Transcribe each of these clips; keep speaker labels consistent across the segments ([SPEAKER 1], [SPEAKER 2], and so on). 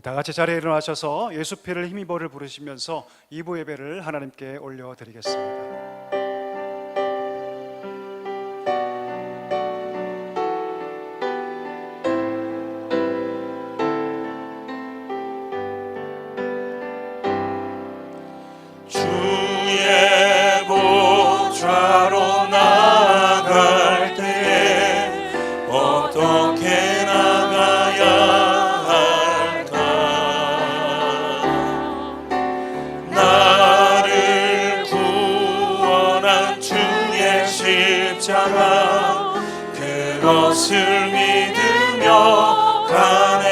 [SPEAKER 1] 다 같이 자리에 일어나셔서 예수 피를 힘입어를 부르시면서 2부 예배를 하나님께 올려드리겠습니다.
[SPEAKER 2] 그것을 믿으며 가네.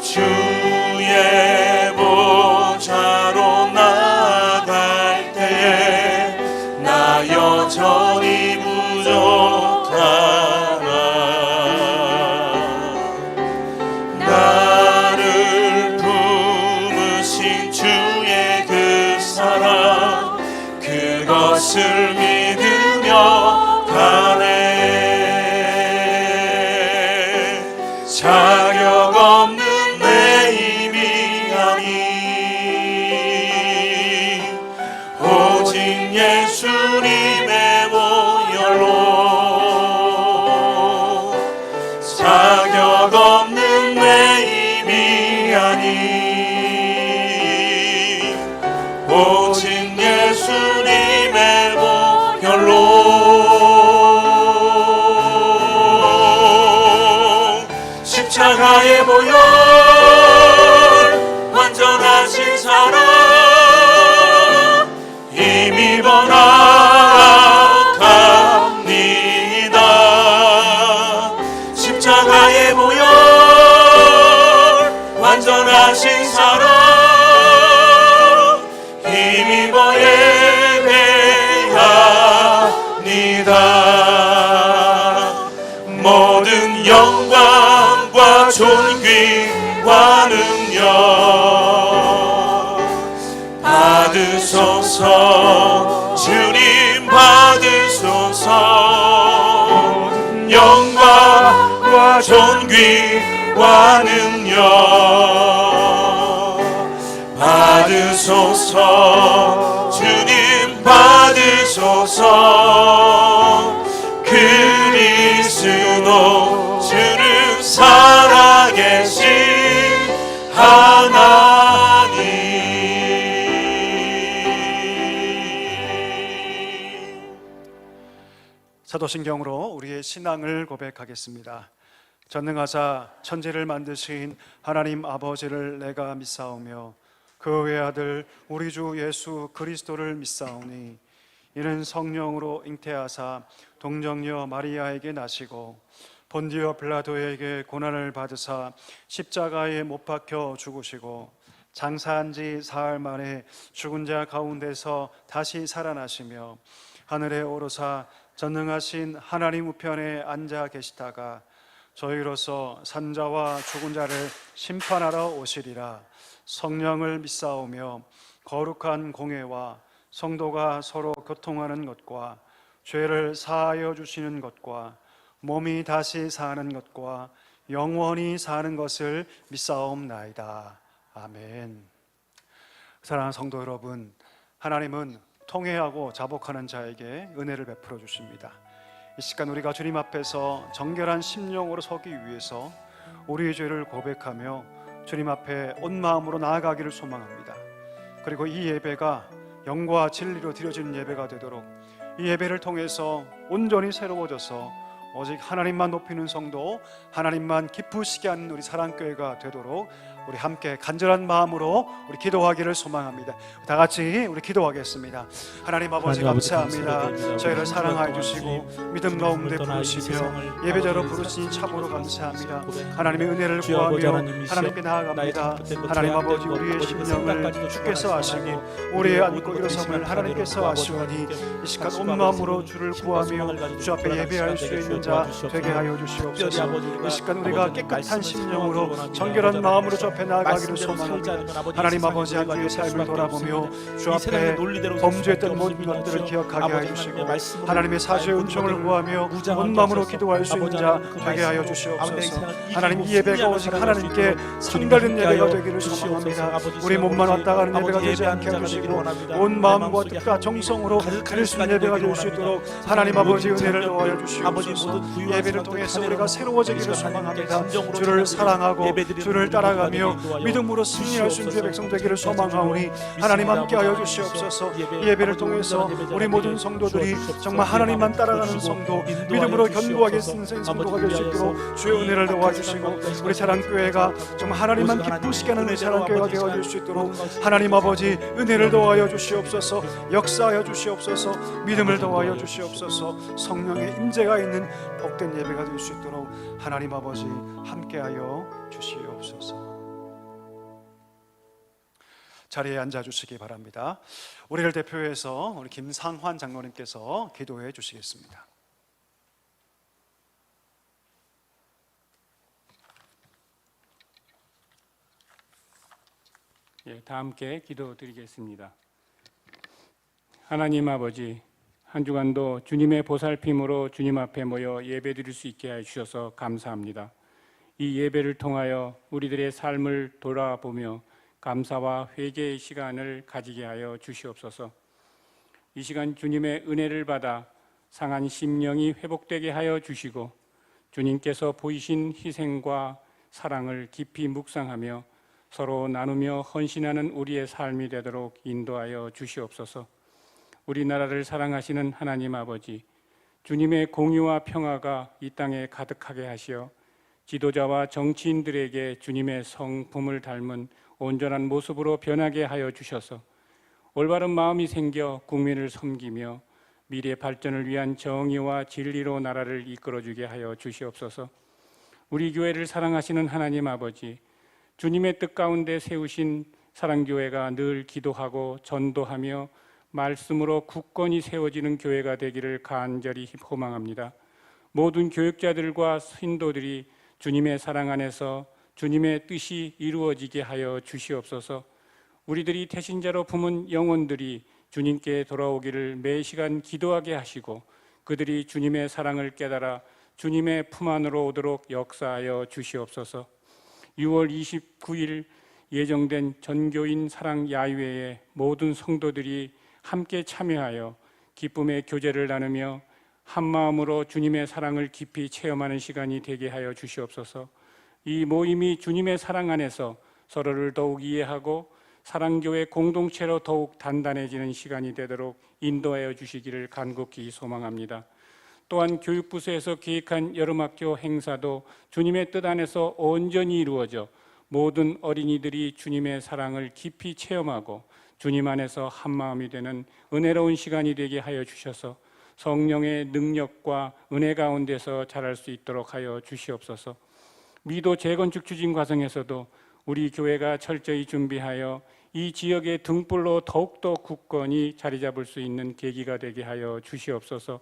[SPEAKER 2] 주의 보좌로 나아갈 때에 나 여전히 부족하나. 나를 품으신 주의 그 사랑, 그것을 가네. 자격 없는 내 힘이 아니 오직 예수님의 보혈로. 자격 없는 내 힘이 아니 오직 예수님의 보혈로. 십자가의 보혈 완전하신 사랑 힘입어 나아갑니다. 십자가의 보혈 완전하신 사랑 힘입어 예배합니다. 모든 영광과 존귀와 능력 받으소서. 주님 받으소서. 영광과 존귀와 능력 받으소서. 주님 받으소서. 그리스도 주를 살아계신 하나님.
[SPEAKER 1] 사도신경으로 우리의 신앙을 고백하겠습니다. 전능하사 천지를 만드신 하나님 아버지를 내가 믿사오며 그 외아들 우리 주 예수 그리스도를 믿사오니 이는 성령으로 잉태하사 동정녀 마리아에게 나시고 본디오 빌라도에게 고난을 받으사 십자가에 못 박혀 죽으시고 장사한 지 사흘 만에 죽은 자 가운데서 다시 살아나시며 하늘에 오르사 전능하신 하나님 우편에 앉아 계시다가 저희로서 산자와 죽은 자를 심판하러 오시리라. 성령을 믿사오며 거룩한 공회와 성도가 서로 교통하는 것과 죄를 사하여 주시는 것과 몸이 다시 사는 것과 영원히 사는 것을 믿사옵나이다. 아멘. 사랑하는 성도 여러분, 하나님은 통회하고 자복하는 자에게 은혜를 베풀어 주십니다. 이 시간 우리가 주님 앞에서 정결한 심령으로 서기 위해서 우리의 죄를 고백하며 주님 앞에 온 마음으로 나아가기를 소망합니다. 그리고 이 예배가 영과 진리로 드려지는 예배가 되도록 이 예배를 통해서 온전히 새로워져서 오직 하나님만 높이는 성도, 하나님만 기쁘시게 하는 우리 사랑교회가 되도록 우리 함께 간절한 마음으로 우리 기도하기를 소망합니다. 다 같이 우리 기도하겠습니다. 하나님 아버지 감사합니다. 저희를 사랑하여 주시고 믿음 가운데 부르시며 예배자로 부르시니 참으로 감사합니다. 하나님의 은혜를 구하며 하나님께 나아갑니다. 하나님 아버지 우리의 심령을 주께서 아시고 우리의 안고 일어섬을 하나님께서 아시오니 이 시간 온 마음으로 주를 구하며 주 앞에 예배할 수 있는 자 되게 하여 주시옵소서. 이 시간 우리가 깨끗한 심령으로 정결한 마음으로 주 앞에 나아가기를
[SPEAKER 3] 말씀대로 살지
[SPEAKER 1] 소망합니다.
[SPEAKER 3] 않으면 아버지
[SPEAKER 1] 하나님
[SPEAKER 3] 세상의
[SPEAKER 1] 아버지 한
[SPEAKER 3] 노예가
[SPEAKER 1] 주의
[SPEAKER 3] 될
[SPEAKER 1] 삶을
[SPEAKER 3] 수밖에
[SPEAKER 1] 돌아보며
[SPEAKER 3] 없습니다.
[SPEAKER 1] 주
[SPEAKER 3] 이 세상의
[SPEAKER 1] 앞에
[SPEAKER 3] 논리대로 살
[SPEAKER 1] 범죄했던
[SPEAKER 3] 수밖에
[SPEAKER 1] 모든
[SPEAKER 3] 없습니다.
[SPEAKER 1] 것들을
[SPEAKER 3] 주여,
[SPEAKER 1] 기억하게
[SPEAKER 3] 아버지
[SPEAKER 1] 해주시고
[SPEAKER 3] 하나님의 말씀으로
[SPEAKER 1] 하나님의 사죄의
[SPEAKER 3] 모든
[SPEAKER 1] 은총을
[SPEAKER 3] 것들을
[SPEAKER 1] 구하며
[SPEAKER 3] 무장하게
[SPEAKER 1] 온 마음으로
[SPEAKER 3] 하셔서
[SPEAKER 1] 기도할 수 있는
[SPEAKER 3] 아버지
[SPEAKER 1] 자
[SPEAKER 3] 하나님 그
[SPEAKER 1] 되게 하여
[SPEAKER 3] 말씀으로 아버지
[SPEAKER 1] 주시옵소서.
[SPEAKER 3] 이 세상
[SPEAKER 1] 하나님 이
[SPEAKER 3] 이기고
[SPEAKER 1] 예배가
[SPEAKER 3] 승리하며
[SPEAKER 1] 오직
[SPEAKER 3] 살아갈 수
[SPEAKER 1] 하나님께
[SPEAKER 3] 있도록
[SPEAKER 1] 상달된
[SPEAKER 3] 주님
[SPEAKER 1] 예배가
[SPEAKER 3] 함께하여
[SPEAKER 1] 되기를
[SPEAKER 3] 주시옵소서.
[SPEAKER 1] 소망합니다.
[SPEAKER 3] 아버지
[SPEAKER 1] 우리 몸만
[SPEAKER 3] 아버지,
[SPEAKER 1] 왔다 가는 예배가
[SPEAKER 3] 아버지
[SPEAKER 1] 되지 않게
[SPEAKER 3] 예배하는 자가
[SPEAKER 1] 해주시고
[SPEAKER 3] 되기를 원합니다.
[SPEAKER 1] 온
[SPEAKER 3] 내
[SPEAKER 1] 마음과
[SPEAKER 3] 마음속에
[SPEAKER 1] 뜻과 정성으로
[SPEAKER 3] 가득한
[SPEAKER 1] 드릴 수 있는
[SPEAKER 3] 시간이
[SPEAKER 1] 예배가 될
[SPEAKER 3] 되기를
[SPEAKER 1] 수 있도록
[SPEAKER 3] 원합니다.
[SPEAKER 1] 하나님 아버지
[SPEAKER 3] 모든
[SPEAKER 1] 은혜를
[SPEAKER 3] 장면들,
[SPEAKER 1] 더하여
[SPEAKER 3] 아버지
[SPEAKER 1] 주시옵소서.
[SPEAKER 3] 모든 부유한
[SPEAKER 1] 예배를
[SPEAKER 3] 시간들
[SPEAKER 1] 통해서
[SPEAKER 3] 카메라로
[SPEAKER 1] 우리가 새로워지기를
[SPEAKER 3] 이 시간
[SPEAKER 1] 소망합니다.
[SPEAKER 3] 하나님께 진정으로
[SPEAKER 1] 주를
[SPEAKER 3] 찬양드리고
[SPEAKER 1] 사랑하고
[SPEAKER 3] 예배드리는
[SPEAKER 1] 주를
[SPEAKER 3] 우리
[SPEAKER 1] 따라가며
[SPEAKER 3] 모두가 되게
[SPEAKER 1] 믿음으로 승리할 수 있는 주의 백성 되기를 소망하오니 하나님 함께하여 주시옵소서. 이 예배를 통해서 우리 모든 성도들이 정말 하나님만 따라가는 성도, 믿음으로 견고하게 쓴 성도가 될 수 있도록 주의 은혜를 도와주시고 우리 사랑교회가 정말 하나님만 기쁘시게 하는 우리 사랑교회가 되어줄 수 있도록 하나님 아버지 은혜를 더하여 주시옵소서. 역사하여 주시옵소서. 믿음을 더하여 주시옵소서. 성령의 임재가 있는 복된 예배가 될 수 있도록 하나님 아버지 함께하여 주시옵소서. 자리에 앉아주시기 바랍니다. 우리를 대표해서 우리 김상환 장로님께서 기도해 주시겠습니다.
[SPEAKER 4] 예, 다 함께 기도드리겠습니다. 하나님 아버지, 한 주간도 주님의 보살핌으로 주님 앞에 모여 예배드릴 수 있게 해주셔서 감사합니다. 이 예배를 통하여 우리들의 삶을 돌아보며 감사와 회개의 시간을 가지게 하여 주시옵소서. 이 시간 주님의 은혜를 받아 상한 심령이 회복되게 하여 주시고 주님께서 보이신 희생과 사랑을 깊이 묵상하며 서로 나누며 헌신하는 우리의 삶이 되도록 인도하여 주시옵소서. 우리나라를 사랑하시는 하나님 아버지, 주님의 공의와 평화가 이 땅에 가득하게 하시어 지도자와 정치인들에게 주님의 성품을 닮은 온전한 모습으로 변하게 하여 주셔서 올바른 마음이 생겨 국민을 섬기며 미래 발전을 위한 정의와 진리로 나라를 이끌어주게 하여 주시옵소서. 우리 교회를 사랑하시는 하나님 아버지, 주님의 뜻 가운데 세우신 사랑교회가 늘 기도하고 전도하며 말씀으로 굳건히 세워지는 교회가 되기를 간절히 소망합니다. 모든 교육자들과 신도들이 주님의 사랑 안에서 주님의 뜻이 이루어지게 하여 주시옵소서. 우리들이 태신자로 품은 영혼들이 주님께 돌아오기를 매 시간 기도하게 하시고 그들이 주님의 사랑을 깨달아 주님의 품 안으로 오도록 역사하여 주시옵소서. 6월 29일 예정된 전교인 사랑 야유회에 모든 성도들이 함께 참여하여 기쁨의 교제를 나누며 한 마음으로 주님의 사랑을 깊이 체험하는 시간이 되게 하여 주시옵소서. 이 모임이 주님의 사랑 안에서 서로를 더욱 이해하고 사랑교회 공동체로 더욱 단단해지는 시간이 되도록 인도하여 주시기를 간곡히 소망합니다. 또한 교육부서에서 기획한 여름학교 행사도 주님의 뜻 안에서 온전히 이루어져 모든 어린이들이 주님의 사랑을 깊이 체험하고 주님 안에서 한마음이 되는 은혜로운 시간이 되게 하여 주셔서 성령의 능력과 은혜 가운데서 자랄 수 있도록 하여 주시옵소서. 미도 재건축 추진 과정에서도 우리 교회가 철저히 준비하여 이 지역의 등불로 더욱더 굳건히 자리 잡을 수 있는 계기가 되게 하여 주시옵소서.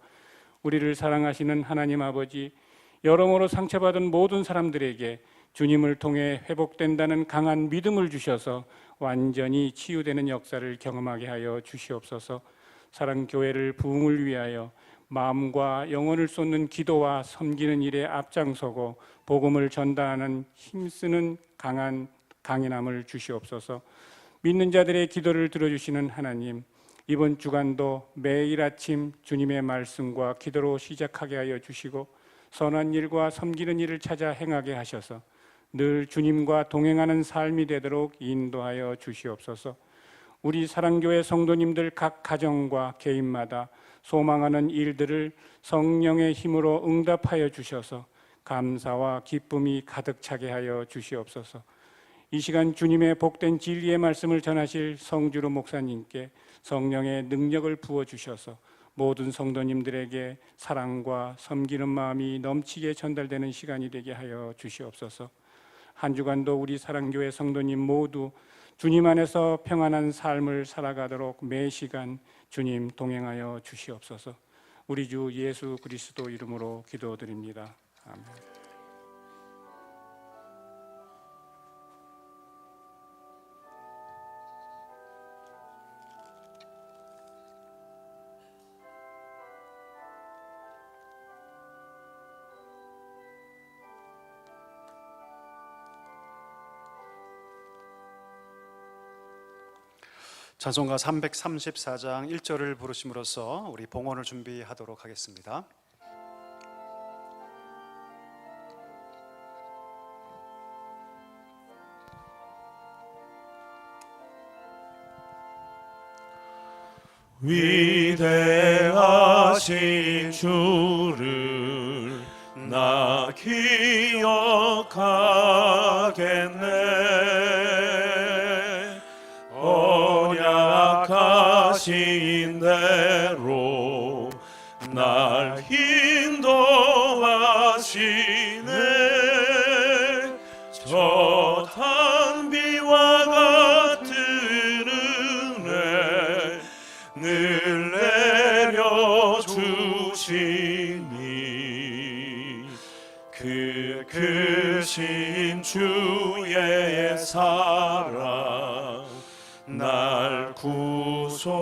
[SPEAKER 4] 우리를 사랑하시는 하나님 아버지, 여러모로 상처받은 모든 사람들에게 주님을 통해 회복된다는 강한 믿음을 주셔서 완전히 치유되는 역사를 경험하게 하여 주시옵소서. 사랑교회를 부흥을 위하여 마음과 영혼을 쏟는 기도와 섬기는 일에 앞장서고 복음을 전달하는 힘쓰는 강한 강인함을 주시옵소서. 믿는 자들의 기도를 들어주시는 하나님, 이번 주간도 매일 아침 주님의 말씀과 기도로 시작하게 하여 주시고 선한 일과 섬기는 일을 찾아 행하게 하셔서 늘 주님과 동행하는 삶이 되도록 인도하여 주시옵소서. 우리 사랑교회 성도님들 각 가정과 개인마다 소망하는 일들을 성령의 힘으로 응답하여 주셔서 감사와 기쁨이 가득 차게 하여 주시옵소서. 이 시간 주님의 복된 진리의 말씀을 전하실 성주로 목사님께 성령의 능력을 부어주셔서 모든 성도님들에게 사랑과 섬기는 마음이 넘치게 전달되는 시간이 되게 하여 주시옵소서. 한 주간도 우리 사랑교회 성도님 모두 주님 안에서 평안한 삶을 살아가도록 매 시간 주님 동행하여 주시옵소서. 우리 주 예수 그리스도 이름으로 기도드립니다. 아멘.
[SPEAKER 1] 찬송가 334장 1절을 부르심으로써 우리 봉헌을 준비하도록 하겠습니다.
[SPEAKER 2] 위대하신 주를 나 기억하겠네. 언약하신 대로 날 인도하시네. 저 단비와 같은 은혜 늘 내려주시니 그 크신 주의 사랑 날 구속하셨네.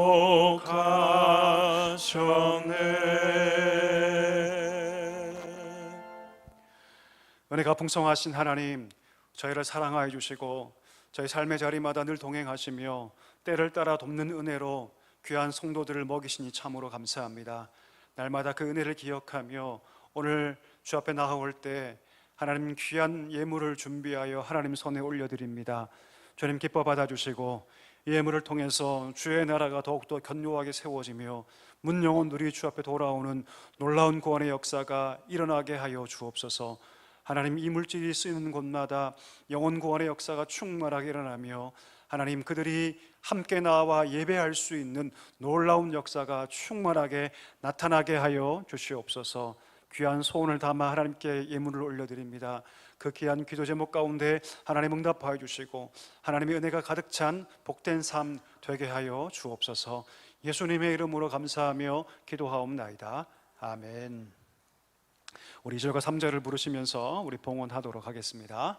[SPEAKER 1] 은혜가 풍성하신 하나님, 저희를 사랑하여 주시고 저희 삶의 자리마다 늘 동행하시며 때를 따라 돕는 은혜로 귀한 성도들을 먹이시니 참으로 감사합니다. 날마다 그 은혜를 기억하며 오늘 주 앞에 나아올 때 하나님 귀한 예물을 준비하여 하나님 손에 올려드립니다. 주님 기뻐 받아주시고 이 예물을 통해서 주의 나라가 더욱더 견고하게 세워지며 문영혼들이 주 앞에 돌아오는 놀라운 구원의 역사가 일어나게 하여 주옵소서. 하나님, 이 물질이 쓰이는 곳마다 영혼 구원의 역사가 충만하게 일어나며 하나님, 그들이 함께 나와 예배할 수 있는 놀라운 역사가 충만하게 나타나게 하여 주시옵소서. 귀한 소원을 담아 하나님께 예물을 올려드립니다. 그 귀한 기도 제목 가운데 하나님 응답하여 주시고 하나님의 은혜가 가득 찬 복된 삶 되게 하여 주옵소서. 예수님의 이름으로 감사하며 기도하옵나이다. 아멘. 우리 2절과 3절을 부르시면서 우리 봉헌하도록 하겠습니다.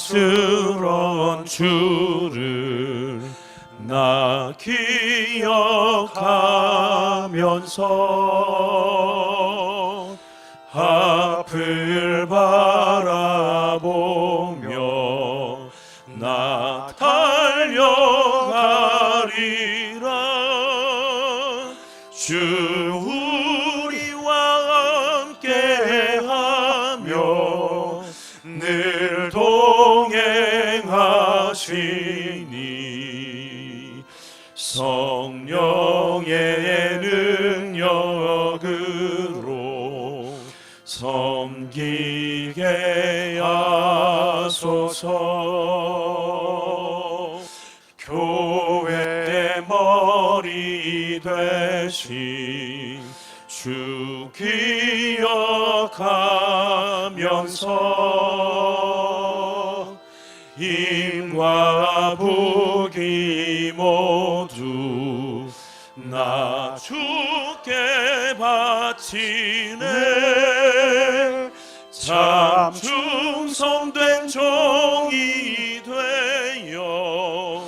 [SPEAKER 2] 영광스러운 주를 나 기억하면서 앞을 바라보며 나 달려가리라. 주 우리와 함께하며 늘 동행하시니 성령의 능력으로 섬기게 하소서. 교회의 머리 되신 주 기억하면서 임과 북이 모두 나 주께 바치네. 참 충성된 종이 되어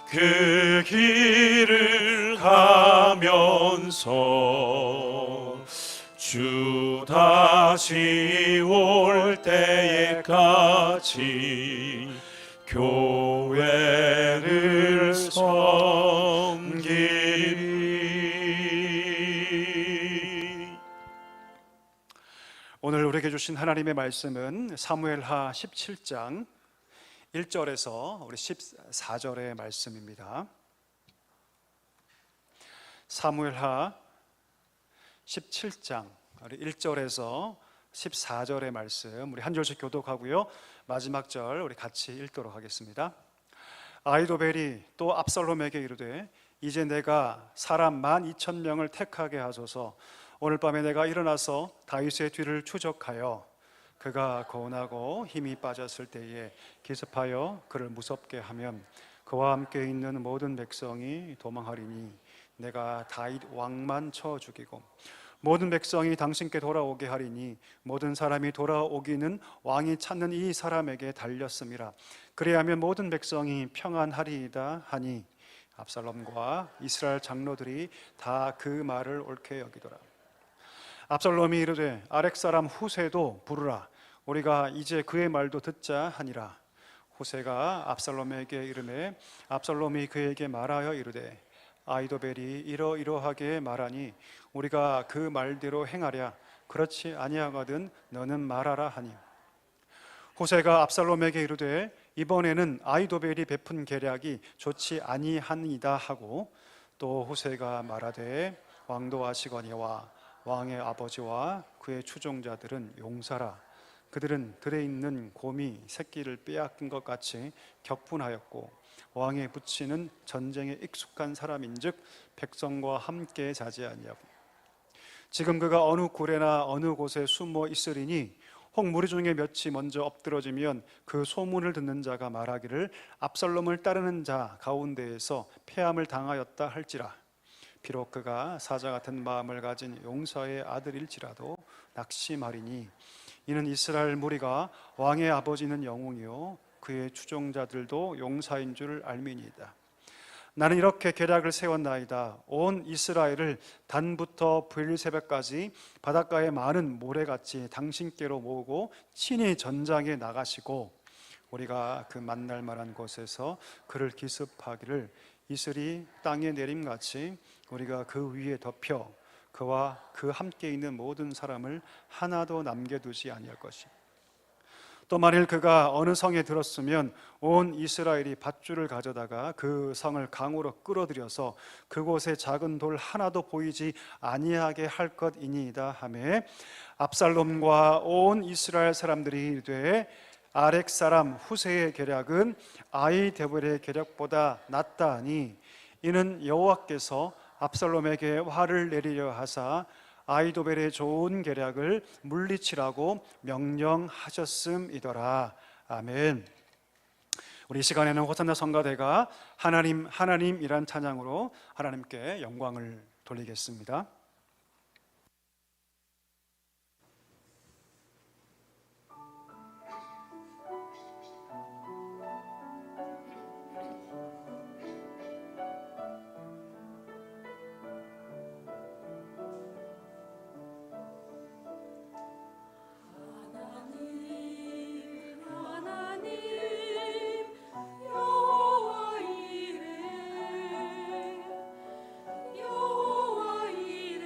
[SPEAKER 2] 그 길을 가면서 주 다시 올 때에까지 교회를 섬기리.
[SPEAKER 1] 오늘 우리에게 주신 하나님의 말씀은 사무엘하 17장 1절에서 우리 14절의 말씀입니다. 사무엘하 17장 1절에서 14절의 말씀 우리 한 절씩 교독하고요, 마지막 절 우리 같이 읽도록 하겠습니다. 아히도벨이 또 압살롬에게 이르되 이제 내가 사람 12,000명을 택하게 하소서. 오늘 밤에 내가 일어나서 다윗의 뒤를 추적하여 그가 거운하고 힘이 빠졌을 때에 기습하여 그를 무섭게 하면 그와 함께 있는 모든 백성이 도망하리니 내가 다윗 왕만 쳐 죽이고 모든 백성이 당신께 돌아오게 하리니 모든 사람이 돌아오기는 왕이 찾는 이 사람에게 달렸음이라. 그리하면 모든 백성이 평안하리이다 하니 압살롬과 이스라엘 장로들이 다 그 말을 옳게 여기더라. 압살롬이 이르되 아렉 사람 후세도 부르라. 우리가 이제 그의 말도 듣자 하니라. 후세가 압살롬에게 이르매 압살롬이 그에게 말하여 이르되 아이도벨이 이러이러하게 말하니 우리가 그 말대로 행하랴. 그렇지 아니하거든 너는 말하라 하니, 후세가 압살롬에게 이르되 이번에는 아이도벨이 베푼 계략이 좋지 아니하니이다 하고, 또 후세가 말하되 왕도 아시거니와 왕의 아버지와 그의 추종자들은 용사라. 그들은 들에 있는 곰이 새끼를 빼앗긴 것 같이 격분하였고 왕의 부친은 전쟁에 익숙한 사람인즉 백성과 함께 자지 아니하고, 지금 그가 어느 굴에나 어느 곳에 숨어 있으리니 혹 무리 중에 몇이 먼저 엎드러지면 그 소문을 듣는 자가 말하기를 압살롬을 따르는 자 가운데에서 패함을 당하였다 할지라. 비록 그가 사자 같은 마음을 가진 용사의 아들일지라도 낙심하리니 이는 이스라엘 무리가 왕의 아버지는 영웅이요 그의 추종자들도 용사인 줄 알미니이다. 나는 이렇게 계략을 세웠나이다. 온 이스라엘을 단부터 브엘세바까지 바닷가의 많은 모래같이 당신께로 모으고 친히 전장에 나가시고 우리가 그 만날 만한 곳에서 그를 기습하기를 이슬이 땅에 내림같이 우리가 그 위에 덮여 그와 그 함께 있는 모든 사람을 하나도 남겨두지 아니할 것이다. 또 만일 그가 어느 성에 들었으면 온 이스라엘이 밧줄을 가져다가 그 성을 강으로 끌어들여서 그곳에 작은 돌 하나도 보이지 아니하게 할 것이니이다 하며, 압살롬과 온 이스라엘 사람들이 이르되 아렉 사람 후세의 계략은 아이데벨의 계략보다 낫다 하니, 이는 여호와께서 압살롬에게 화를 내리려 하사 아이도벨의 좋은 계략을 물리치라고 명령하셨음이더라. 아멘. 우리 이 시간에는 호산나 성가대가 하나님 하나님이란 찬양으로 하나님께 영광을 돌리겠습니다.
[SPEAKER 3] 여호와 이레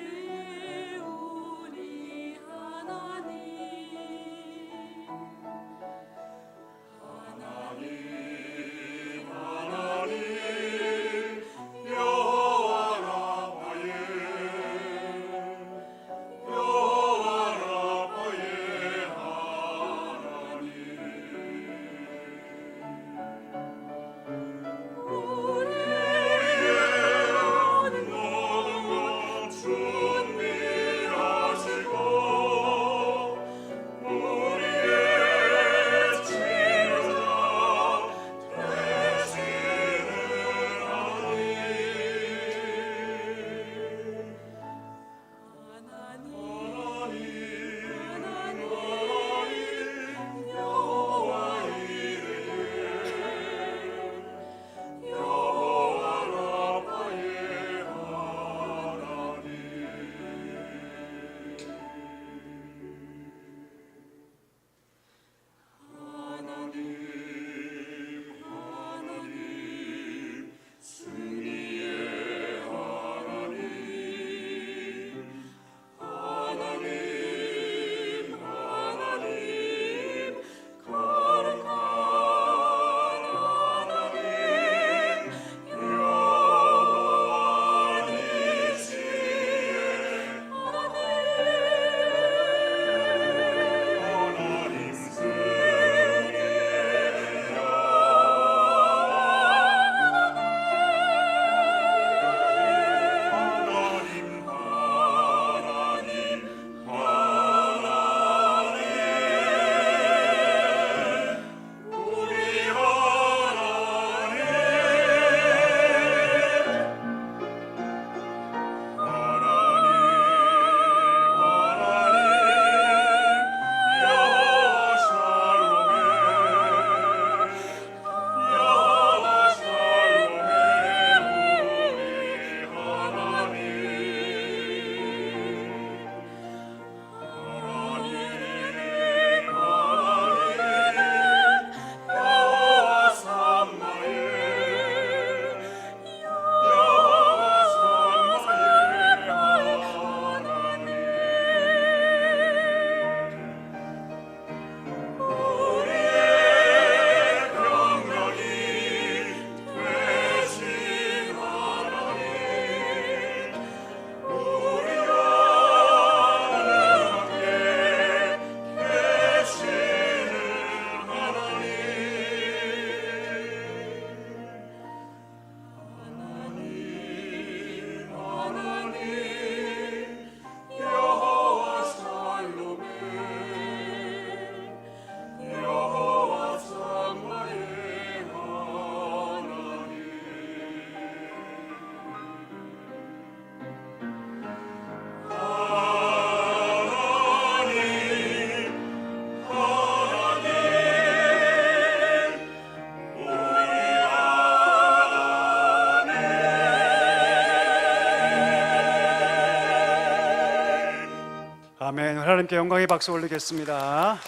[SPEAKER 1] 아멘. 하나님께 영광의 박수 올리겠습니다.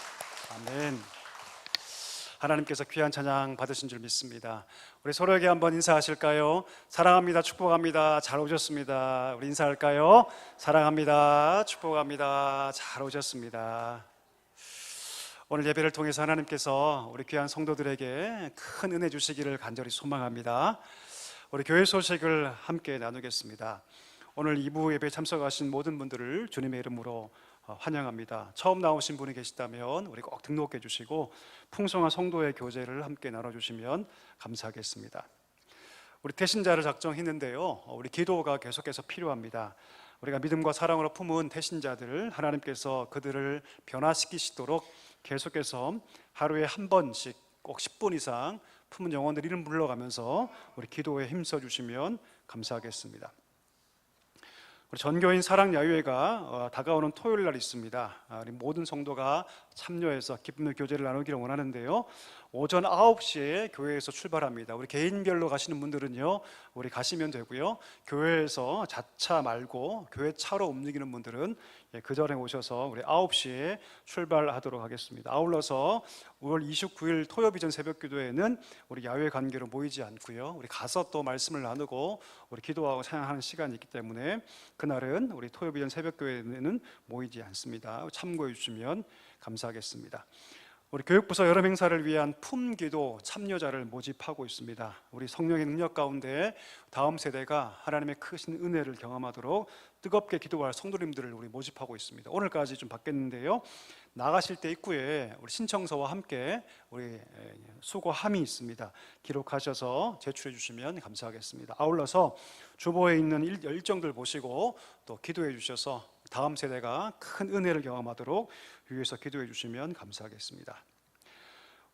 [SPEAKER 1] 아멘. 하나님께서 귀한 찬양 받으신 줄 믿습니다. 우리 서로에게 한번 인사하실까요? 사랑합니다. 축복합니다. 잘 오셨습니다. 우리 인사할까요? 사랑합니다. 축복합니다. 잘 오셨습니다. 오늘 예배를 통해서 하나님께서 우리 귀한 성도들에게 큰 은혜 주시기를 간절히 소망합니다. 우리 교회 소식을 함께 나누겠습니다. 오늘 2부 예배에 참석하신 모든 분들을 주님의 이름으로 환영합니다. 처음 나오신 분이 계시다면 우리 꼭 등록해 주시고 풍성한 성도의 교제를 함께 나눠주시면 감사하겠습니다. 우리 태신자를 작정했는데요, 우리 기도가 계속해서 필요합니다. 우리가 믿음과 사랑으로 품은 태신자들, 하나님께서 그들을 변화시키시도록 계속해서 하루에 한 번씩 꼭 10분 이상 품은 영혼들 이름 불러가면서 우리 기도에 힘써 주시면 감사하겠습니다. 우리 전교인 사랑야유회가 다가오는 토요일 날 있습니다. 우리 모든 성도가 참여해서 기쁨의 교제를 나누기를 원하는데요, 오전 9시에 교회에서 출발합니다. 우리 개인별로 가시는 분들은요, 우리 가시면 되고요, 교회에서 자차 말고 교회 차로 움직이는 분들은 그 전에 오셔서 우리 9시에 출발하도록 하겠습니다. 아울러서 5월 29일 토요비전 새벽기도회는 우리 야외 관계로 모이지 않고요, 우리 가서 또 말씀을 나누고 우리 기도하고 찬양하는 시간이 있기 때문에 그날은 우리 토요비전 새벽교회는 모이지 않습니다. 참고해 주시면 감사하겠습니다. 우리 교육부서 여름 행사를 위한 품기도 참여자를 모집하고 있습니다. 우리 성령의 능력 가운데 다음 세대가 하나님의 크신 은혜를 경험하도록 뜨겁게 기도할 성도님들을 우리 모집하고 있습니다. 오늘까지 좀 받겠는데요, 나가실 때 입구에 우리 신청서와 함께 우리 수고함이 있습니다. 기록하셔서 제출해 주시면 감사하겠습니다. 아울러서 주보에 있는 일정들 보시고 또 기도해 주셔서 다음 세대가 큰 은혜를 경험하도록 위해서 기도해 주시면 감사하겠습니다.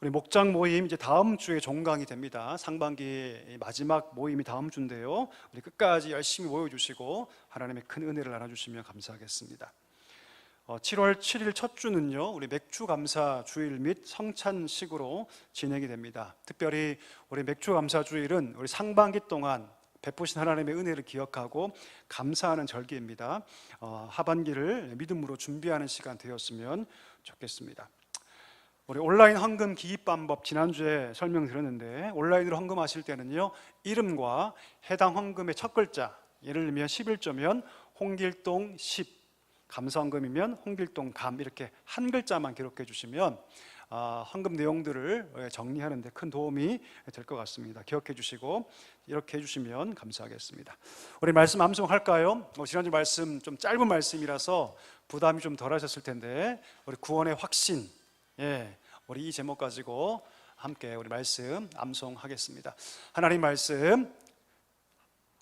[SPEAKER 1] 우리 목장 모임 이제 다음 주에 종강이 됩니다. 상반기 마지막 모임이 다음 주인데요, 우리 끝까지 열심히 모여주시고 하나님의 큰 은혜를 나눠주시면 감사하겠습니다. 7월 7일 첫 주는요, 우리 맥주 감사 주일 및 성찬식으로 진행이 됩니다. 특별히 우리 맥주 감사 주일은 우리 상반기 동안 베푸신 하나님의 은혜를 기억하고 감사하는 절기입니다. 하반기를 믿음으로 준비하는 시간 되었으면 좋겠습니다. 우리 온라인 헌금 기입 방법 지난주에 설명드렸는데, 온라인으로 헌금하실 때는요, 이름과 해당 헌금의 첫 글자, 예를 들면 11조면 홍길동 10, 감사헌금이면 홍길동 감, 이렇게 한 글자만 기록해 주시면 헌금 내용들을 정리하는 데 큰 도움이 될 것 같습니다. 기억해 주시고 이렇게 해주시면 감사하겠습니다. 우리 말씀 암송할까요? 지난주 말씀 좀 짧은 말씀이라서 부담이 좀 덜 하셨을 텐데, 우리 구원의 확신, 우리 이 제목 가지고 함께 우리 말씀 암송하겠습니다. 하나님 말씀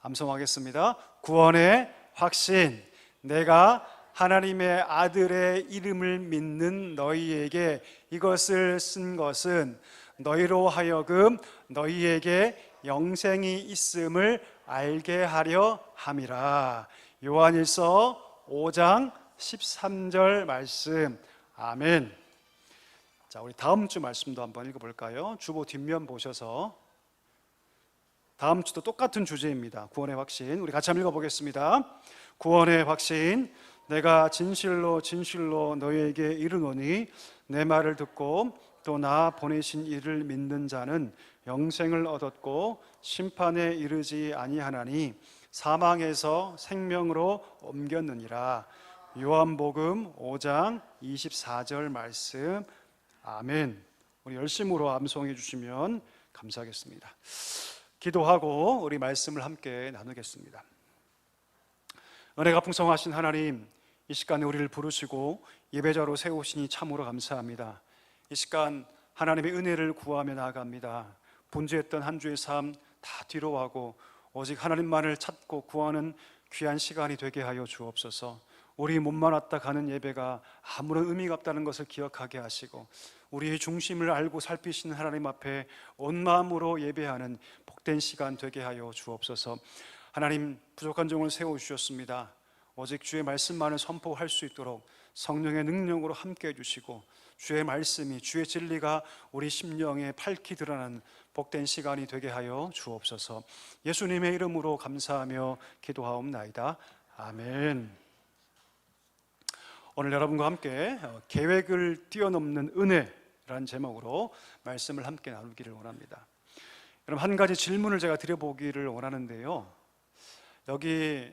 [SPEAKER 1] 암송하겠습니다. 구원의 확신, 내가 하나님의 아들의 이름을 믿는 너희에게 이것을 쓴 것은 너희로 하여금 너희에게 영생이 있음을 알게 하려 함이라. 요한일서 5장 13절 말씀. 아멘. 자, 우리 다음 주 말씀도 한번 읽어볼까요? 주보 뒷면 보셔서 다음 주도 똑같은 주제입니다. 구원의 확신. 우리 같이 한번 읽어보겠습니다. 구원의 확신, 내가 진실로 진실로 너희에게 이르노니 내 말을 듣고 또 나 보내신 이를 믿는 자는 영생을 얻었고 심판에 이르지 아니하나니 사망에서 생명으로 옮겼느니라. 요한복음 5장 24절 말씀. 아멘. 우리 열심으로 암송해 주시면 감사하겠습니다. 기도하고 우리 말씀을 함께 나누겠습니다. 은혜가 풍성하신 하나님, 이 시간에 우리를 부르시고 예배자로 세우시니 참으로 감사합니다. 이 시간 하나님의 은혜를 구하며 나아갑니다. 분주했던 한 주의 삶 다 뒤로하고 오직 하나님만을 찾고 구하는 귀한 시간이 되게 하여 주옵소서. 우리 몸만 왔다 가는 예배가 아무런 의미가 없다는 것을 기억하게 하시고 우리의 중심을 알고 살피시는 하나님 앞에 온 마음으로 예배하는 복된 시간 되게 하여 주옵소서. 하나님, 부족한 종을 세워주셨습니다. 오직 주의 말씀만을 선포할 수 있도록 성령의 능력으로 함께해 주시고 주의 말씀이, 주의 진리가 우리 심령에 밝히 드러나는 복된 시간이 되게 하여 주옵소서. 예수님의 이름으로 감사하며 기도하옵나이다. 아멘. 오늘 여러분과 함께 계획을 뛰어넘는 은혜라는 제목으로 말씀을 함께 나누기를 원합니다. 여러분, 한 가지 질문을 제가 드려보기를 원하는데요. 여기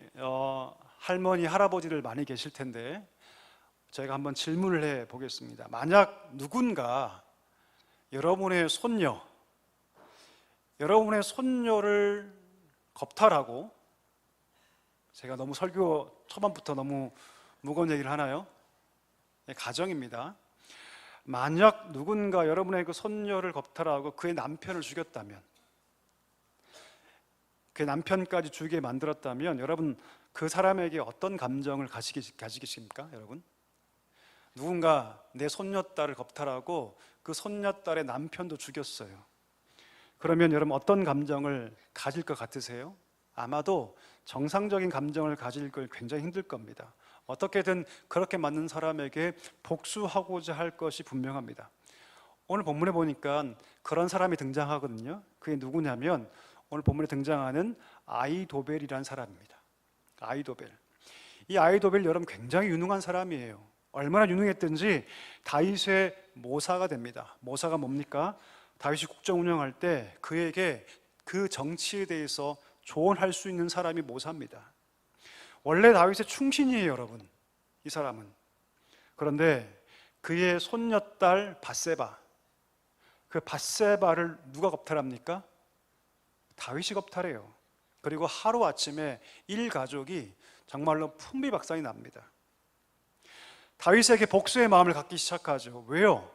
[SPEAKER 1] 할머니, 할아버지들 많이 계실 텐데 제가 한번 질문을 해 보겠습니다. 만약 누군가 여러분의 손녀를 겁탈하고, 제가 너무 설교 초반부터 너무 무거운 얘기를 하나요? 가정입니다. 만약 누군가 여러분의 그 손녀를 겁탈하고 그의 남편을 죽였다면, 그의 남편까지 죽이게 만들었다면 여러분, 그 사람에게 어떤 감정을 가지겠습니까? 여러분, 누군가 내 손녀딸을 겁탈하고 그 손녀딸의 남편도 죽였어요. 그러면 여러분 어떤 감정을 가질 것 같으세요? 아마도 정상적인 감정을 가질 걸 굉장히 힘들 겁니다. 어떻게든 그렇게 맞는 사람에게 복수하고자 할 것이 분명합니다. 오늘 본문에 보니까 그런 사람이 등장하거든요. 그게 누구냐면 오늘 본문에 등장하는 아히도벨이라는 사람입니다. 아히도벨. 이 아히도벨 여러분 굉장히 유능한 사람이에요. 얼마나 유능했든지 다윗의 모사가 됩니다. 모사가 뭡니까? 다윗이 국정 운영할 때 그에게 그 정치에 대해서 조언할 수 있는 사람이 모사입니다. 원래 다윗의 충신이에요, 여러분. 이 사람은. 그런데 그의 손녀딸 밧세바, 그 밧세바를 누가 겁탈합니까? 다윗이 겁탈해요. 그리고 하루아침에 일가족이 정말로 풍비박산이 납니다. 다윗에게 복수의 마음을 갖기 시작하죠. 왜요?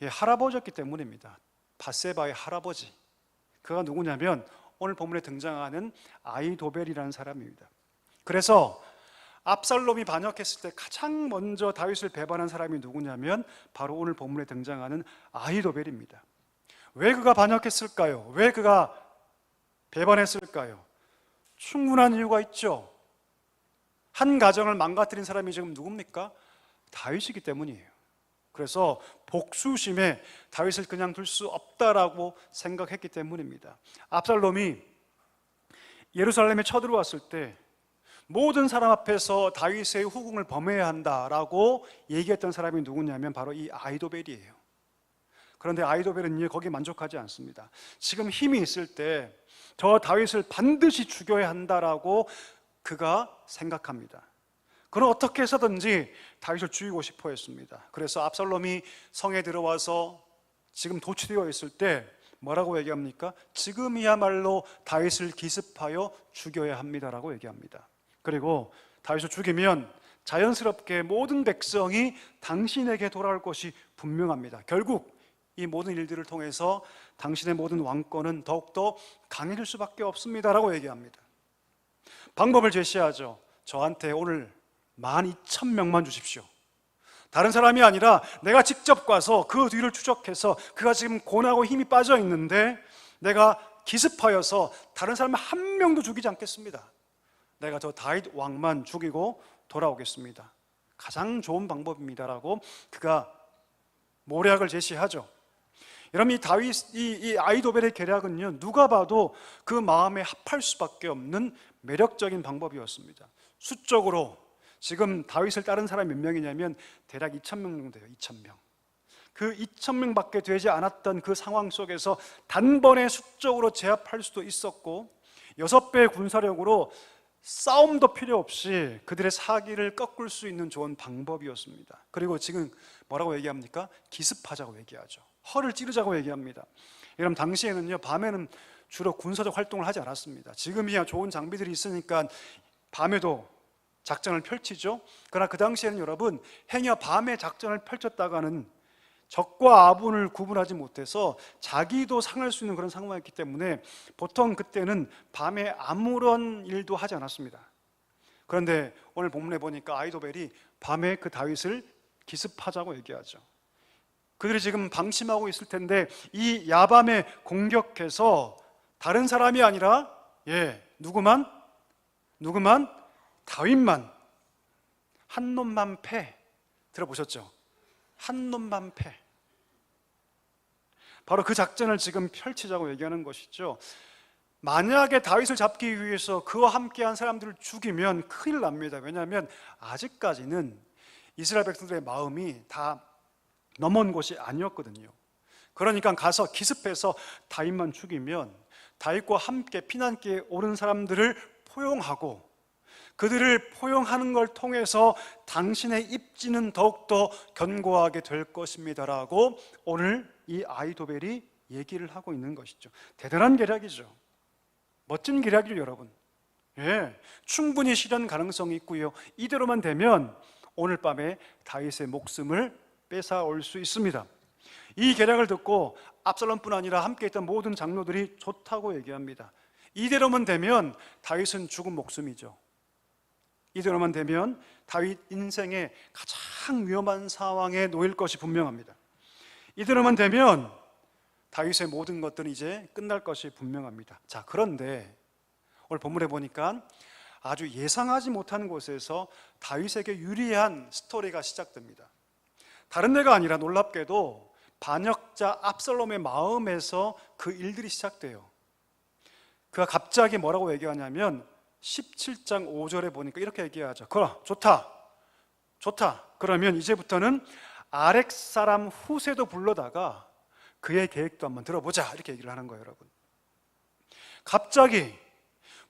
[SPEAKER 1] 할아버지였기 때문입니다. 밧세바의 할아버지. 그가 누구냐면 오늘 본문에 등장하는 아히도벨이라는 사람입니다. 그래서 압살롬이 반역했을 때 가장 먼저 다윗을 배반한 사람이 누구냐면 바로 오늘 본문에 등장하는 아히도벨입니다. 왜 그가 반역했을까요? 왜 그가 배반했을까요? 충분한 이유가 있죠. 한 가정을 망가뜨린 사람이 지금 누굽니까? 다윗이기 때문이에요. 그래서 복수심에 다윗을 그냥 둘 수 없다라고 생각했기 때문입니다. 압살롬이 예루살렘에 쳐들어왔을 때 모든 사람 앞에서 다윗의 후궁을 범해야 한다라고 얘기했던 사람이 누구냐면 바로 이 아히도벨이에요. 그런데 아히도벨은 거기에 만족하지 않습니다. 지금 힘이 있을 때 저 다윗을 반드시 죽여야 한다라고 그가 생각합니다. 그는 어떻게 해서든지 다윗을 죽이고 싶어 했습니다. 그래서 압살롬이 성에 들어와서 지금 도취되어 있을 때 뭐라고 얘기합니까? 지금이야말로 다윗을 기습하여 죽여야 합니다라고 얘기합니다. 그리고 다윗을 죽이면 자연스럽게 모든 백성이 당신에게 돌아올 것이 분명합니다. 결국 이 모든 일들을 통해서 당신의 모든 왕권은 더욱더 강해질 수밖에 없습니다라고 얘기합니다. 방법을 제시하죠. 저한테 오늘 12,000명만 주십시오. 다른 사람이 아니라 내가 직접 가서 그 뒤를 추적해서 그가 지금 고나고 힘이 빠져 있는데 내가 기습하여서 다른 사람 한 명도 죽이지 않겠습니다. 내가 저 다윗 왕만 죽이고 돌아오겠습니다. 가장 좋은 방법입니다라고 그가 모략을 제시하죠. 여러분, 이 아히도벨의 계략은요, 누가 봐도 그 마음에 합할 수밖에 없는 매력적인 방법이었습니다. 수적으로 지금 다윗을 따른 사람이 몇 명이냐면 대략 2,000명 정도 돼요. 2,000명. 그 2,000명밖에 되지 않았던 그 상황 속에서 단번에 수적으로 제압할 수도 있었고 6배의 군사력으로 싸움도 필요 없이 그들의 사기를 꺾을 수 있는 좋은 방법이었습니다. 그리고 지금 뭐라고 얘기합니까? 기습하자고 얘기하죠. 허를 찌르자고 얘기합니다. 여러분, 당시에는요, 밤에는 주로 군사적 활동을 하지 않았습니다. 지금이야 좋은 장비들이 있으니까 밤에도 작전을 펼치죠. 그러나 그 당시에는 여러분, 행여 밤에 작전을 펼쳤다가는 적과 아군을 구분하지 못해서 자기도 상할 수 있는 그런 상황이었기 때문에 보통 그때는 밤에 아무런 일도 하지 않았습니다. 그런데 오늘 본문에 보니까 아히도벨이 밤에 그 다윗을 기습하자고 얘기하죠. 그들이 지금 방심하고 있을 텐데 이 야밤에 공격해서 다른 사람이 아니라 누구만? 다윗만, 한 놈만 패. 들어보셨죠? 한 놈만 패. 바로 그 작전을 지금 펼치자고 얘기하는 것이죠. 만약에 다윗을 잡기 위해서 그와 함께한 사람들을 죽이면 큰일 납니다. 왜냐하면 아직까지는 이스라엘 백성들의 마음이 다 넘어온 곳이 아니었거든요. 그러니까 가서 기습해서 다윗만 죽이면 다윗과 함께 피난길에 오른 사람들을 포용하고 그들을 포용하는 걸 통해서 당신의 입지는 더욱더 견고하게 될 것입니다라고 오늘 이 아히도벨이 얘기를 하고 있는 것이죠. 대단한 계략이죠. 멋진 계략이죠, 여러분. 충분히 실현 가능성이 있고요. 이대로만 되면 오늘 밤에 다윗의 목숨을 뺏어올 수 있습니다. 이 계략을 듣고 압살롬뿐 아니라 함께 있던 모든 장로들이 좋다고 얘기합니다. 이대로만 되면 다윗은 죽은 목숨이죠. 이대로만 되면 다윗 인생의 가장 위험한 상황에 놓일 것이 분명합니다. 이대로만 되면 다윗의 모든 것들은 이제 끝날 것이 분명합니다. 자, 그런데 오늘 본문에 보니까 아주 예상하지 못한 곳에서 다윗에게 유리한 스토리가 시작됩니다. 다른 데가 아니라 놀랍게도 반역자 압살롬의 마음에서 그 일들이 시작돼요. 그가 갑자기 뭐라고 얘기하냐면 17장 5절에 보니까 이렇게 얘기하죠. 그래, 좋다. 그러면 이제부터는 아렉 사람 후세도 불러다가 그의 계획도 한번 들어보자, 이렇게 얘기를 하는 거예요, 여러분. 갑자기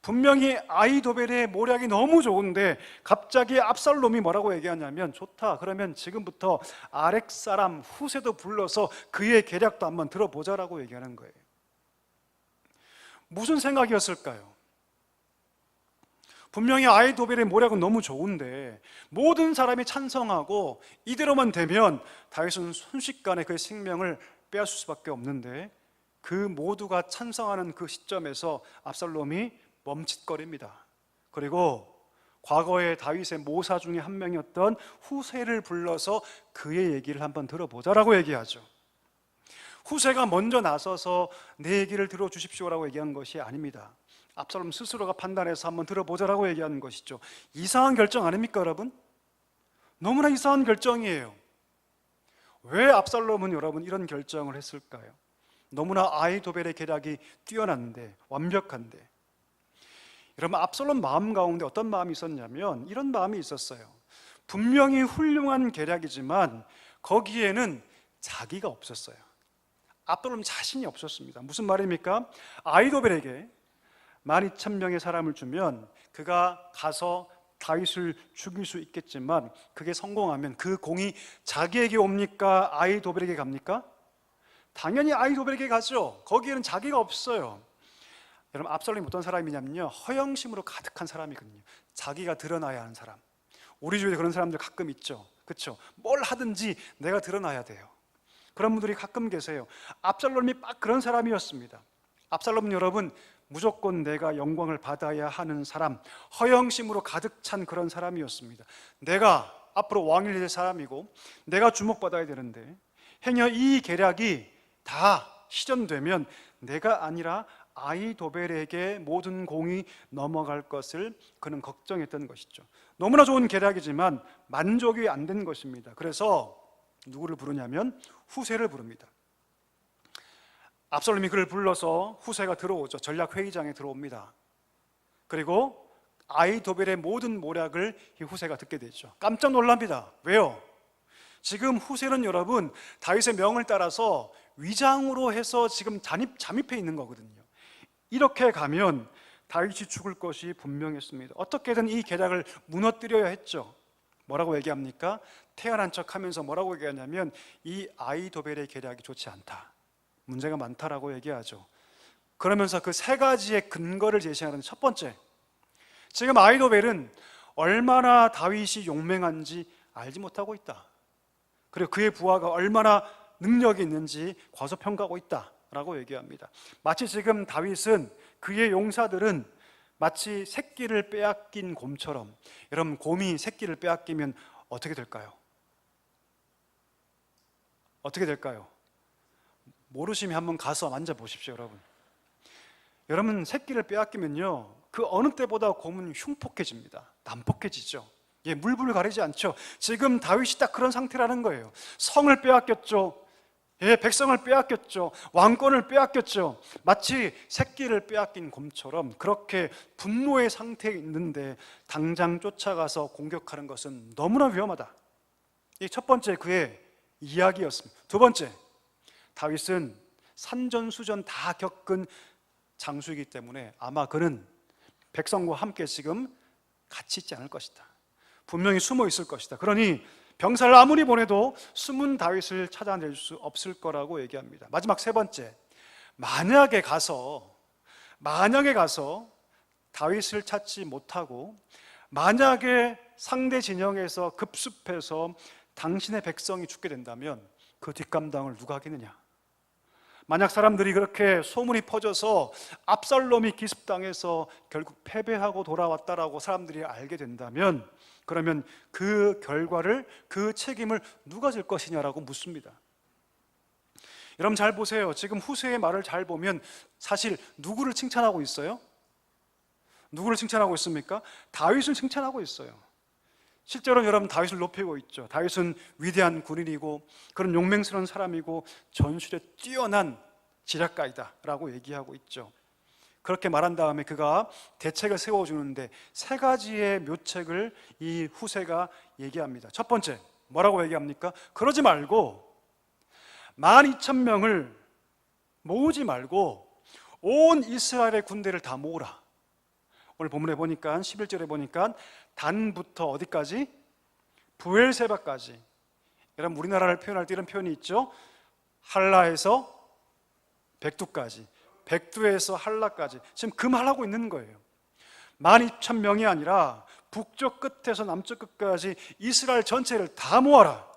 [SPEAKER 1] 분명히 아히도벨의 모략이 너무 좋은데 갑자기 압살롬이 뭐라고 얘기하냐면 좋다, 그러면 지금부터 아렉 사람 후세도 불러서 그의 계략도 한번 들어보자라고 얘기하는 거예요. 무슨 생각이었을까요? 분명히 아히도벨의 모략은 너무 좋은데 모든 사람이 찬성하고 이대로만 되면 다윗은 순식간에 그의 생명을 빼앗을 수밖에 없는데 그 모두가 찬성하는 그 시점에서 압살롬이 멈칫거립니다. 그리고 과거의 다윗의 모사 중에 한 명이었던 후세를 불러서 그의 얘기를 한번 들어보자라고 얘기하죠. 후세가 먼저 나서서 내 얘기를 들어주십시오라고 얘기한 것이 아닙니다. 압살롬 스스로가 판단해서 한번 들어보자라고 얘기하는 것이죠. 이상한 결정 아닙니까, 여러분? 너무나 이상한 결정이에요. 왜 압살롬은 여러분 이런 결정을 했을까요? 너무나 아히도벨의 계략이 뛰어난데, 완벽한데. 여러분, 압살롬 마음 가운데 어떤 마음이 있었냐면 이런 마음이 있었어요. 분명히 훌륭한 계략이지만 거기에는 자기가 없었어요. 압살롬 자신이 없었습니다. 무슨 말입니까? 아히도벨에게 12,000명의 사람을 주면 그가 가서 다윗을 죽일 수 있겠지만 그게 성공하면 그 공이 자기에게 옵니까? 아히도벨에게 갑니까? 당연히 아히도벨에게 가죠. 거기에는 자기가 없어요. 여러분, 압살롬이 어떤 사람이냐면요, 허영심으로 가득한 사람이거든요. 자기가 드러나야 하는 사람. 우리 주위에 그런 사람들 가끔 있죠. 그렇죠? 뭘 하든지 내가 드러나야 돼요. 그런 분들이 가끔 계세요. 압살롬이 딱 그런 사람이었습니다. 압살롬은 여러분 무조건 내가 영광을 받아야 하는 사람, 허영심으로 가득 찬 그런 사람이었습니다. 내가 앞으로 왕이 될 사람이고 내가 주목받아야 되는데 행여 이 계략이 다 실현되면 내가 아니라 아히도벨에게 모든 공이 넘어갈 것을 그는 걱정했던 것이죠. 너무나 좋은 계략이지만 만족이 안 된 것입니다. 그래서 누구를 부르냐면 후세를 부릅니다. 압살롬이 그를 불러서 후세가 들어오죠. 전략회의장에 들어옵니다. 그리고 아히도벨의 모든 모략을 이 후세가 듣게 되죠. 깜짝 놀랍니다. 왜요? 지금 후세는 여러분 다윗의 명을 따라서 위장으로 해서 지금 잠입해 있는 거거든요. 이렇게 가면 다윗이 죽을 것이 분명했습니다. 어떻게든 이 계략을 무너뜨려야 했죠. 뭐라고 얘기합니까? 태어난 척하면서 뭐라고 얘기하냐면 이 아히도벨의 계략이 좋지 않다, 문제가 많다라고 얘기하죠. 그러면서 그 세 가지의 근거를 제시하는 첫 번째, 지금 아히도벨은 얼마나 다윗이 용맹한지 알지 못하고 있다. 그리고 그의 부하가 얼마나 능력이 있는지 과소평가하고 있다라고 얘기합니다. 마치 지금 다윗은 그의 용사들은 마치 새끼를 빼앗긴 곰처럼, 여러분 곰이 새끼를 빼앗기면 어떻게 될까요? 어떻게 될까요? 모르시면 한번 가서 만져보십시오, 여러분. 여러분 새끼를 빼앗기면요 그 어느 때보다 곰은 흉폭해집니다. 난폭해지죠. 물불 가리지 않죠. 지금 다윗이 딱 그런 상태라는 거예요. 성을 빼앗겼죠. 백성을 빼앗겼죠. 왕권을 빼앗겼죠. 마치 새끼를 빼앗긴 곰처럼 그렇게 분노의 상태에 있는데 당장 쫓아가서 공격하는 것은 너무나 위험하다. 이 첫 번째 그의 이야기였습니다. 두 번째, 다윗은 산전수전 다 겪은 장수이기 때문에 아마 그는 백성과 함께 지금 같이 있지 않을 것이다. 분명히 숨어 있을 것이다. 그러니 병사를 아무리 보내도 숨은 다윗을 찾아낼 수 없을 거라고 얘기합니다. 마지막 세 번째, 만약에 가서 다윗을 찾지 못하고 만약에 상대 진영에서 급습해서 당신의 백성이 죽게 된다면 그 뒷감당을 누가 하겠느냐? 만약 사람들이 그렇게 소문이 퍼져서 압살롬이 기습당해서 결국 패배하고 돌아왔다라고 사람들이 알게 된다면 그러면 그 결과를, 그 책임을 누가 질 것이냐라고 묻습니다. 여러분 잘 보세요. 지금 후세의 말을 잘 보면 사실 누구를 칭찬하고 있어요? 누구를 칭찬하고 있습니까? 다윗을 칭찬하고 있어요. 실제로는 여러분 다윗을 높이고 있죠. 다윗은 위대한 군인이고 그런 용맹스러운 사람이고 전술에 뛰어난 지략가이다 라고 얘기하고 있죠. 그렇게 말한 다음에 그가 대책을 세워주는데 세 가지의 묘책을 이 후세가 얘기합니다. 첫 번째, 뭐라고 얘기합니까? 그러지 말고 12,000명을 모으지 말고 온 이스라엘의 군대를 다 모으라. 오늘 본문에 보니까 11절에 보니까 단부터 어디까지? 부엘세바까지. 여러분 우리나라를 표현할 때 이런 표현이 있죠. 할라에서 백두까지, 백두에서 할라까지. 지금 그 말하고 있는 거예요. 12,000명이 아니라 북쪽 끝에서 남쪽 끝까지 이스라엘 전체를 다 모아라.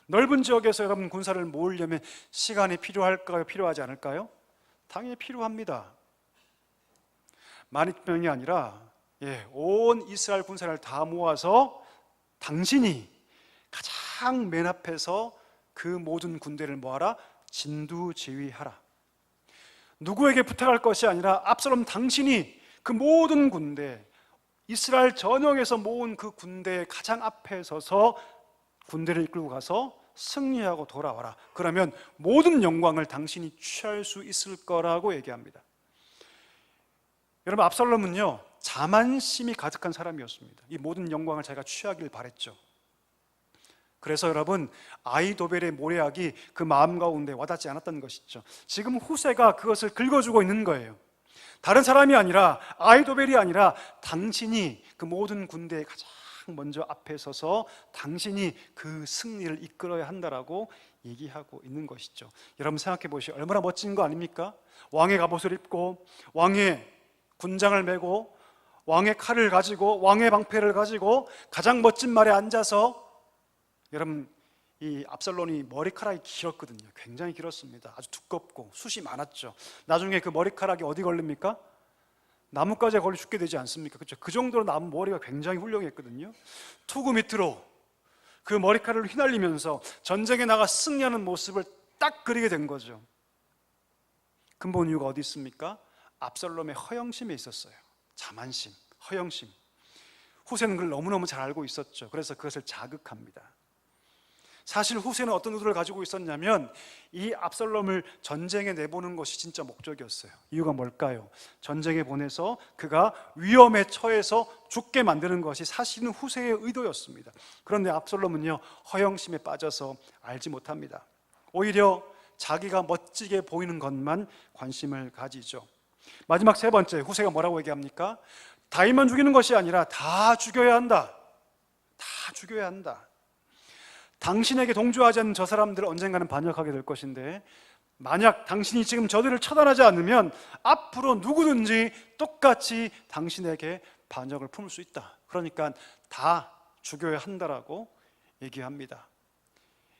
[SPEAKER 1] 넓은 지역에서 여러분 군사를 모으려면 시간이 필요할까요? 필요하지 않을까요? 당연히 필요합니다. 12,000명이 아니라 온 이스라엘 군사를 다 모아서 당신이 가장 맨 앞에서 그 모든 군대를 모아라. 진두지휘하라. 누구에게 부탁할 것이 아니라 압살롬 당신이 그 모든 군대, 이스라엘 전역에서 모은 그 군대의 가장 앞에 서서 군대를 이끌고 가서 승리하고 돌아와라. 그러면 모든 영광을 당신이 취할 수 있을 거라고 얘기합니다. 여러분 압살롬은요 자만심이 가득한 사람이었습니다. 이 모든 영광을 자기가 취하길 바랬죠. 그래서 여러분 아히도벨의 모략이 그 마음 가운데 와닿지 않았던 것이죠. 지금 후세가 그것을 긁어주고 있는 거예요. 다른 사람이 아니라 아히도벨이 아니라 당신이 그 모든 군대에 가장 먼저 앞에 서서 당신이 그 승리를 이끌어야 한다라고 얘기하고 있는 것이죠. 여러분 생각해 보시오. 얼마나 멋진 거 아닙니까? 왕의 갑옷을 입고 왕의 군장을 메고 왕의 칼을 가지고 왕의 방패를 가지고 가장 멋진 말에 앉아서, 여러분 이 압살롬이 머리카락이 길었거든요. 굉장히 길었습니다. 아주 두껍고 숱이 많았죠. 나중에 그 머리카락이 어디 걸립니까? 나뭇가지에 걸려 죽게 되지 않습니까? 그렇죠? 그 정도로 나무 머리가 굉장히 훌륭했거든요. 투구 밑으로 그 머리카락을 휘날리면서 전쟁에 나가 승리하는 모습을 딱 그리게 된 거죠. 근본 이유가 어디 있습니까? 압살롬의 허영심에 있었어요. 자만심, 허영심. 후세는 그걸 너무너무 잘 알고 있었죠. 그래서 그것을 자극합니다. 사실 후세는 어떤 의도를 가지고 있었냐면 이 압살롬을 전쟁에 내보는 것이 진짜 목적이었어요. 이유가 뭘까요? 전쟁에 보내서 그가 위험에 처해서 죽게 만드는 것이 사실은 후세의 의도였습니다. 그런데 압살롬은요 허영심에 빠져서 알지 못합니다. 오히려 자기가 멋지게 보이는 것만 관심을 가지죠. 마지막 세 번째, 후세가 뭐라고 얘기합니까? 다윗만 죽이는 것이 아니라 다 죽여야 한다. 다 죽여야 한다. 당신에게 동조하지 않는 저 사람들을 언젠가는 반역하게 될 것인데 만약 당신이 지금 저들을 처단하지 않으면 앞으로 누구든지 똑같이 당신에게 반역을 품을 수 있다. 그러니까 다 죽여야 한다라고 얘기합니다.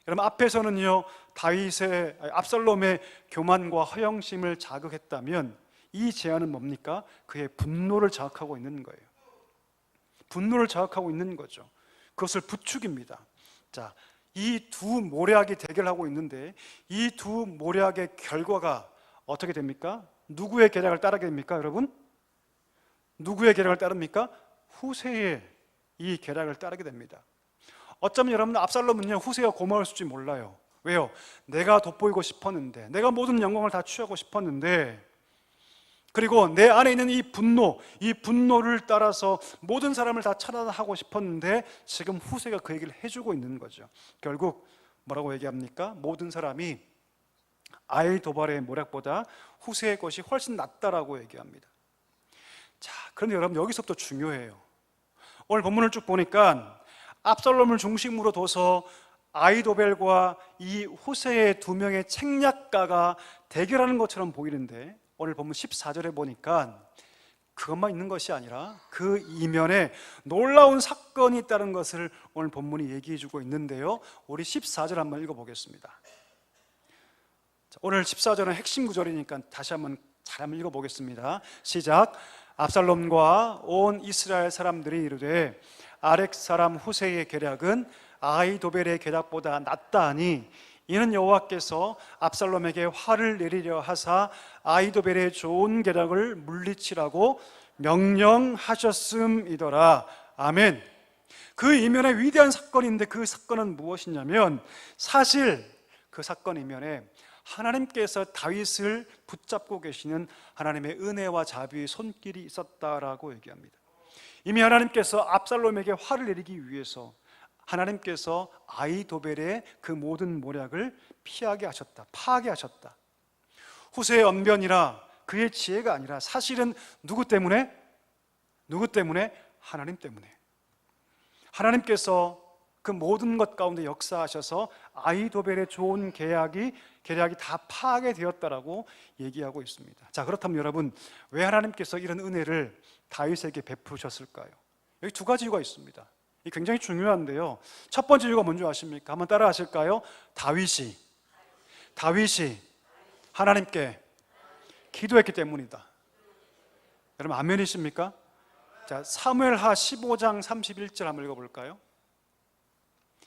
[SPEAKER 1] 여러분 앞에서는요 다윗의 압살롬의 교만과 허영심을 자극했다면 이 제안은 뭡니까? 그의 분노를 자극하고 있는 거예요. 분노를 자극하고 있는 거죠. 그것을 부추깁니다. 자, 이 두 모략이 대결하고 있는데 이 두 모략의 결과가 어떻게 됩니까? 누구의 계략을 따르게 됩니까, 여러분? 누구의 계략을 따릅니까? 후세의 이 계략을 따르게 됩니다. 어쩌면 여러분 압살롬은요 후세가 고마울지 몰라요. 왜요? 내가 돋보이고 싶었는데, 내가 모든 영광을 다 취하고 싶었는데 그리고 내 안에 있는 이 분노를 따라서 모든 사람을 다 차단하고 싶었는데 지금 후세가 그 얘기를 해주고 있는 거죠. 결국 뭐라고 얘기합니까? 모든 사람이 아이도발의 모략보다 후세의 것이 훨씬 낫다라고 얘기합니다. 자, 그런데 여러분 여기서부터 중요해요. 오늘 본문을 쭉 보니까 압살롬을 중심으로 둬서 아이도벨과 이 후세의 두 명의 책략가가 대결하는 것처럼 보이는데 오늘 본문 14절에 보니까 그것만 있는 것이 아니라 그 이면에 놀라운 사건이 있다는 것을 오늘 본문이 얘기해 주고 있는데요. 우리 14절 한번 읽어보겠습니다. 오늘 14절은 핵심 구절이니까 다시 한번 잘 한번 읽어보겠습니다. 시작. 압살롬과 온 이스라엘 사람들이 이르되 아렉 사람 후세의 계략은 아히도벨의 계략보다 낫다 하니 이는 여호와께서 압살롬에게 화를 내리려 하사 아히도벨의 좋은 계략을 물리치라고 명령하셨음이더라. 아멘. 그 이면에 위대한 사건인데 그 사건은 무엇이냐면 사실 그 사건 이면에 하나님께서 다윗을 붙잡고 계시는 하나님의 은혜와 자비의 손길이 있었다라고 얘기합니다. 이미 하나님께서 압살롬에게 화를 내리기 위해서 하나님께서 아히도벨의 그 모든 모략을 피하게 하셨다, 파하게 하셨다. 후세의 언변이라 그의 지혜가 아니라 사실은 누구 때문에? 하나님 때문에. 하나님께서 그 모든 것 가운데 역사하셔서 아히도벨의 좋은 계략이 다 파하게 되었다라고 얘기하고 있습니다. 자, 그렇다면 여러분 왜 하나님께서 이런 은혜를 다윗에게 베푸셨을까요? 여기 두 가지 이유가 있습니다. 이 굉장히 중요한데요. 첫 번째 이유가 뭔지 아십니까? 한번 따라 하실까요? 다윗이 하나님께 기도했기 때문이다. 여러분 아멘이십니까? 자, 사무엘하 15장 31절 한번 읽어볼까요?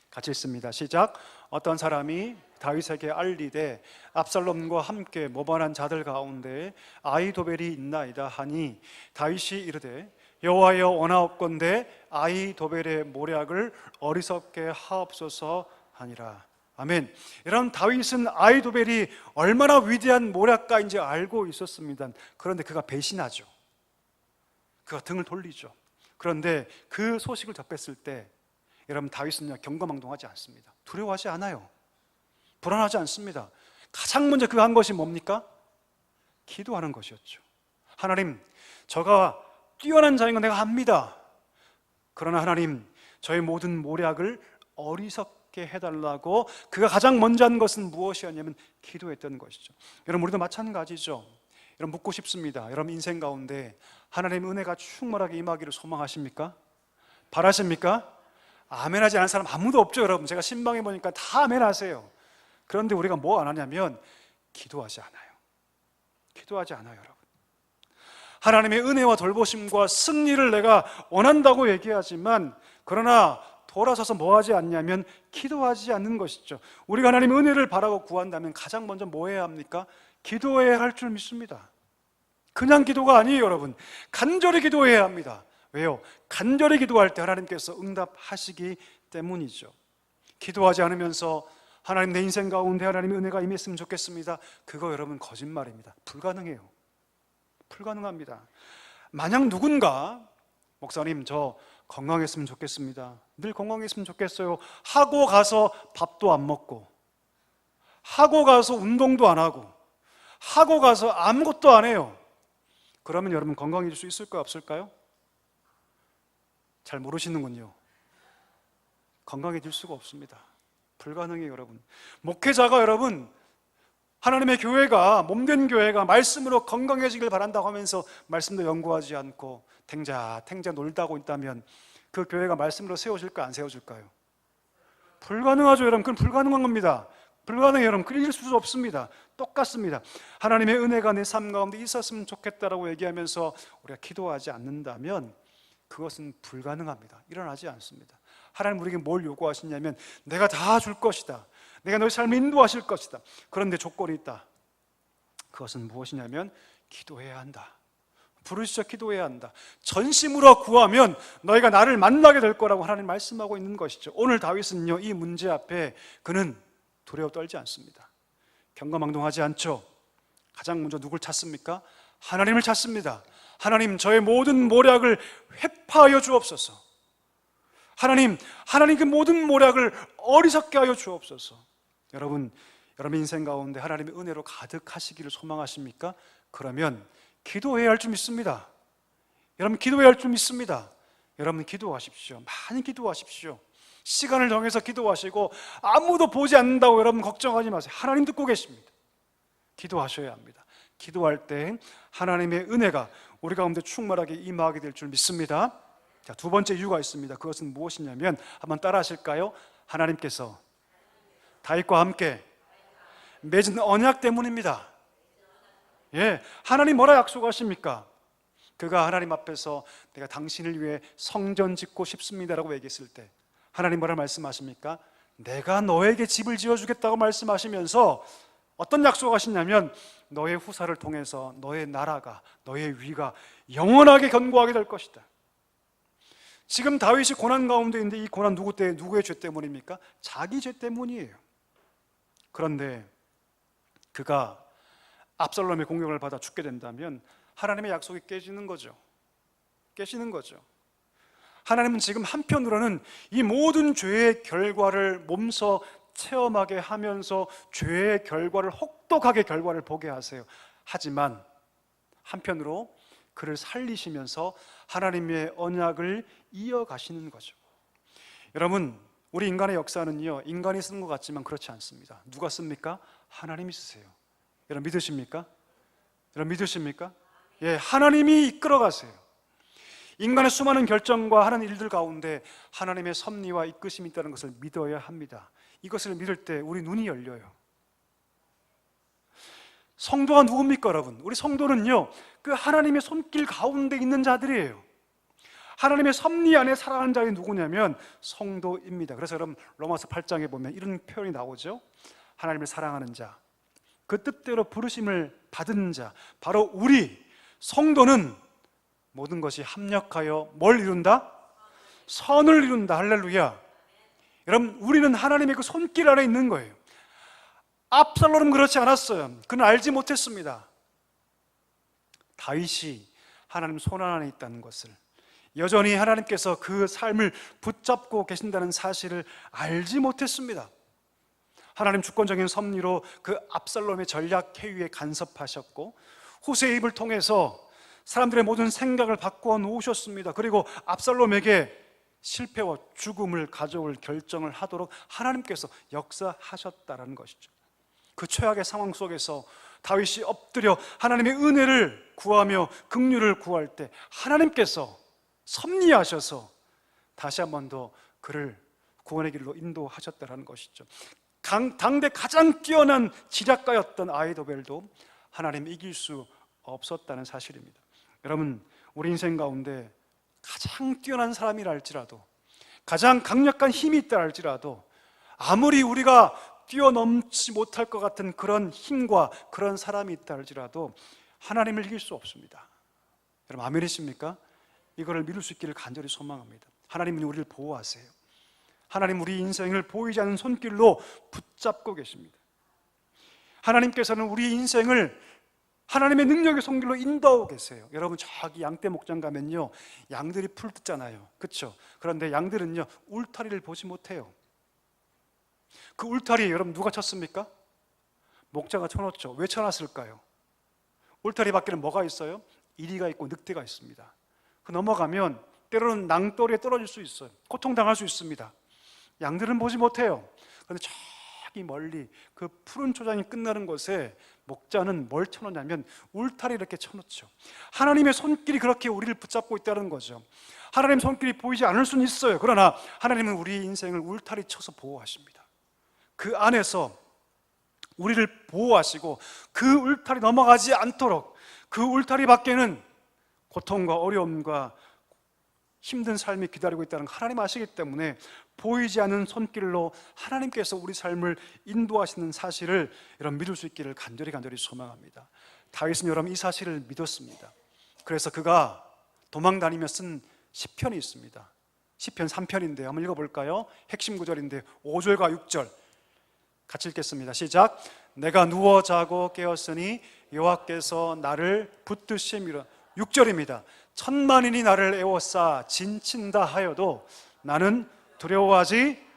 [SPEAKER 1] 같이 읽습니다. 시작. 어떤 사람이 다윗에게 알리되 압살롬과 함께 모반한 자들 가운데 아히도벨이 있나이다 하니 다윗이 이르되 여호와여 원하옵건대 아히도벨의 모략을 어리석게 하옵소서 하니라. 아멘. 여러분 다윗은 아히도벨이 얼마나 위대한 모략가인지 알고 있었습니다. 그런데 그가 배신하죠. 그가 등을 돌리죠. 그런데 그 소식을 접했을 때 여러분 다윗은요 경거망동하지 않습니다. 두려워하지 않아요. 불안하지 않습니다. 가장 먼저 그가 한 것이 뭡니까? 기도하는 것이었죠. 하나님, 저가 뛰어난 자인 건 내가 압니다. 그러나 하나님, 저의 모든 모략을 어리석게 해달라고 그가 가장 먼저 한 것은 무엇이었냐면 기도했던 것이죠. 여러분 우리도 마찬가지죠. 여러분 묻고 싶습니다. 여러분 인생 가운데 하나님의 은혜가 충만하게 임하기를 소망하십니까? 바라십니까? 아멘하지 않은 사람 아무도 없죠. 여러분 제가 신방에 보니까 다 아멘하세요. 그런데 우리가 뭐 안 하냐면 기도하지 않아요 여러분. 하나님의 은혜와 돌보심과 승리를 내가 원한다고 얘기하지만 그러나 돌아서서 뭐 하지 않냐면 기도하지 않는 것이죠. 우리가 하나님의 은혜를 바라고 구한다면 가장 먼저 뭐 해야 합니까? 기도해야 할 줄 믿습니다. 그냥 기도가 아니에요 여러분. 간절히 기도해야 합니다. 왜요? 간절히 기도할 때 하나님께서 응답하시기 때문이죠. 기도하지 않으면서 하나님 내 인생 가운데 하나님의 은혜가 임했으면 좋겠습니다. 그거 여러분 거짓말입니다. 불가능해요. 불가능합니다. 만약 누군가 목사님 저 건강했으면 좋겠습니다. 늘 건강했으면 좋겠어요. 하고 가서 밥도 안 먹고 하고 가서 운동도 안 하고 하고 가서 아무것도 안 해요. 그러면 여러분 건강해질 수 있을까요? 없을까요? 잘 모르시는군요. 건강해질 수가 없습니다. 불가능해요 여러분. 목회자가 여러분 하나님의 교회가 몸된 교회가 말씀으로 건강해지길 바란다고 하면서 말씀도 연구하지 않고 탱자 놀다고 있다면 그 교회가 말씀으로 세워질까 안 세워질까요? 불가능하죠 여러분. 그건 불가능한 겁니다. 불가능해요 여러분. 그럴 수 없습니다. 똑같습니다. 하나님의 은혜가 내 삶 가운데 있었으면 좋겠다라고 얘기하면서 우리가 기도하지 않는다면 그것은 불가능합니다. 일어나지 않습니다. 하나님 우리에게 뭘 요구하시냐면 내가 다 줄 것이다. 내가 너의 삶을 인도하실 것이다. 그런데 조건이 있다. 그것은 무엇이냐면 기도해야 한다. 부르짖어 기도해야 한다. 전심으로 구하면 너희가 나를 만나게 될 거라고 하나님 말씀하고 있는 것이죠. 오늘 다윗은요 이 문제 앞에 그는 두려워 떨지 않습니다. 경거망동하지 않죠. 가장 먼저 누굴 찾습니까? 하나님을 찾습니다. 하나님, 저의 모든 모략을 회파하여 주옵소서. 하나님 그 모든 모략을 어리석게 하여 주옵소서. 여러분 인생 가운데 하나님의 은혜로 가득하시기를 소망하십니까? 그러면 기도해야 할 줄 믿습니다. 여러분 기도해야 할 줄 믿습니다. 여러분 기도하십시오. 많이 기도하십시오. 시간을 정해서 기도하시고 아무도 보지 않는다고 여러분 걱정하지 마세요. 하나님 듣고 계십니다. 기도하셔야 합니다. 기도할 때 하나님의 은혜가 우리 가운데 충만하게 임하게 될 줄 믿습니다. 자, 두 번째 이유가 있습니다. 그것은 무엇이냐면 한번 따라 하실까요? 하나님께서 다윗과 함께 맺은 언약 때문입니다. 예, 하나님 뭐라 약속하십니까? 그가 하나님 앞에서 내가 당신을 위해 성전 짓고 싶습니다라고 얘기했을 때 하나님 뭐라 말씀하십니까? 내가 너에게 집을 지어주겠다고 말씀하시면서 어떤 약속하시냐면 너의 후사를 통해서 너의 나라가, 너의 위가 영원하게 견고하게 될 것이다. 지금 다윗이 고난 가운데 있는데 이 고난 누구의 죄 때문입니까? 자기 죄 때문이에요. 그런데 그가 압살롬의 공격을 받아 죽게 된다면 하나님의 약속이 깨지는 거죠. 하나님은 지금 한편으로는 이 모든 죄의 결과를 몸소 체험하게 하면서 죄의 결과를 혹독하게 결과를 보게 하세요. 하지만 한편으로 그를 살리시면서 하나님의 언약을 이어가시는 거죠. 여러분, 우리 인간의 역사는요, 인간이 쓰는 것 같지만 그렇지 않습니다. 누가 씁니까? 하나님이 쓰세요. 여러분 믿으십니까? 예, 하나님이 이끌어 가세요. 인간의 수많은 결정과 하는 일들 가운데 하나님의 섭리와 이끄심이 있다는 것을 믿어야 합니다. 이것을 믿을 때 우리 눈이 열려요. 성도가 누굽니까, 여러분? 우리 성도는요, 그 하나님의 손길 가운데 있는 자들이에요. 하나님의 섭리 안에 살아가는 자들이 누구냐면 성도입니다. 그래서 여러분 로마서 8장에 보면 이런 표현이 나오죠. 하나님을 사랑하는 자, 그 뜻대로 부르심을 받은 자, 바로 우리 성도는 모든 것이 합력하여 뭘 이룬다? 선을 이룬다. 할렐루야. 여러분, 우리는 하나님의 그 손길 안에 있는 거예요. 압살롬은 그렇지 않았어요. 그는 알지 못했습니다. 다윗이 하나님 손안 안에 있다는 것을, 여전히 하나님께서 그 삶을 붙잡고 계신다는 사실을 알지 못했습니다. 하나님 주권적인 섭리로 그 압살롬의 전략 회유에 간섭하셨고 후세의 입을 통해서 사람들의 모든 생각을 바꾸어 놓으셨습니다. 그리고 압살롬에게 실패와 죽음을 가져올 결정을 하도록 하나님께서 역사하셨다는 것이죠. 그 최악의 상황 속에서 다윗이 엎드려 하나님의 은혜를 구하며 긍휼을 구할 때 하나님께서 섭리하셔서 다시 한 번 더 그를 구원의 길로 인도하셨다는 것이죠. 당대 가장 뛰어난 지략가였던 아히도벨도 하나님 이길 수 없었다는 사실입니다. 여러분, 우리 인생 가운데 가장 뛰어난 사람이라 할지라도, 가장 강력한 힘이 있다 할지라도, 아무리 우리가 뛰어넘지 못할 것 같은 그런 힘과 그런 사람이 있다 할지라도 하나님을 이길 수 없습니다. 여러분 아멘이십니까? 이거를 믿을 수 있기를 간절히 소망합니다. 하나님은 우리를 보호하세요. 하나님 우리 인생을 보이지 않는 손길로 붙잡고 계십니다. 하나님께서는 우리 인생을 하나님의 능력의 손길로 인도하고 계세요. 여러분 저기 양떼 목장 가면요, 양들이 풀 뜯잖아요, 그렇죠? 그런데 양들은요 울타리를 보지 못해요. 그 울타리에 여러분 누가 쳤습니까? 목자가 쳐놓죠. 왜 쳐놨을까요? 울타리 밖에는 뭐가 있어요? 이리가 있고 늑대가 있습니다. 그 넘어가면 때로는 낭떠러리에 떨어질 수 있어요. 고통당할 수 있습니다. 양들은 보지 못해요. 그런데 저기 멀리 그 푸른 초장이 끝나는 곳에 목자는 뭘 쳐놓냐면 울타리 이렇게 쳐놓죠. 하나님의 손길이 그렇게 우리를 붙잡고 있다는 거죠. 하나님의 손길이 보이지 않을 수는 있어요. 그러나 하나님은 우리 인생을 울타리 쳐서 보호하십니다. 그 안에서 우리를 보호하시고 그 울타리 넘어가지 않도록, 그 울타리 밖에는 고통과 어려움과 힘든 삶이 기다리고 있다는 걸 하나님 아시기 때문에 보이지 않는 손길로 하나님께서 우리 삶을 인도하시는 사실을 여러분 믿을 수 있기를 간절히 소망합니다. 다윗은 여러분 이 사실을 믿었습니다. 그래서 그가 도망다니며 쓴 시편이 있습니다. 시편 3편인데요 한번 읽어볼까요? 핵심 구절인데 5절과 6절 같이 읽겠습니다. 시작. 내가 누워 자고 깨었으니 여호와께서 나를 붙드심이라. 6절입니다. 천만인이 나를 에워싸 진친다 하여도 나는 두려워하지.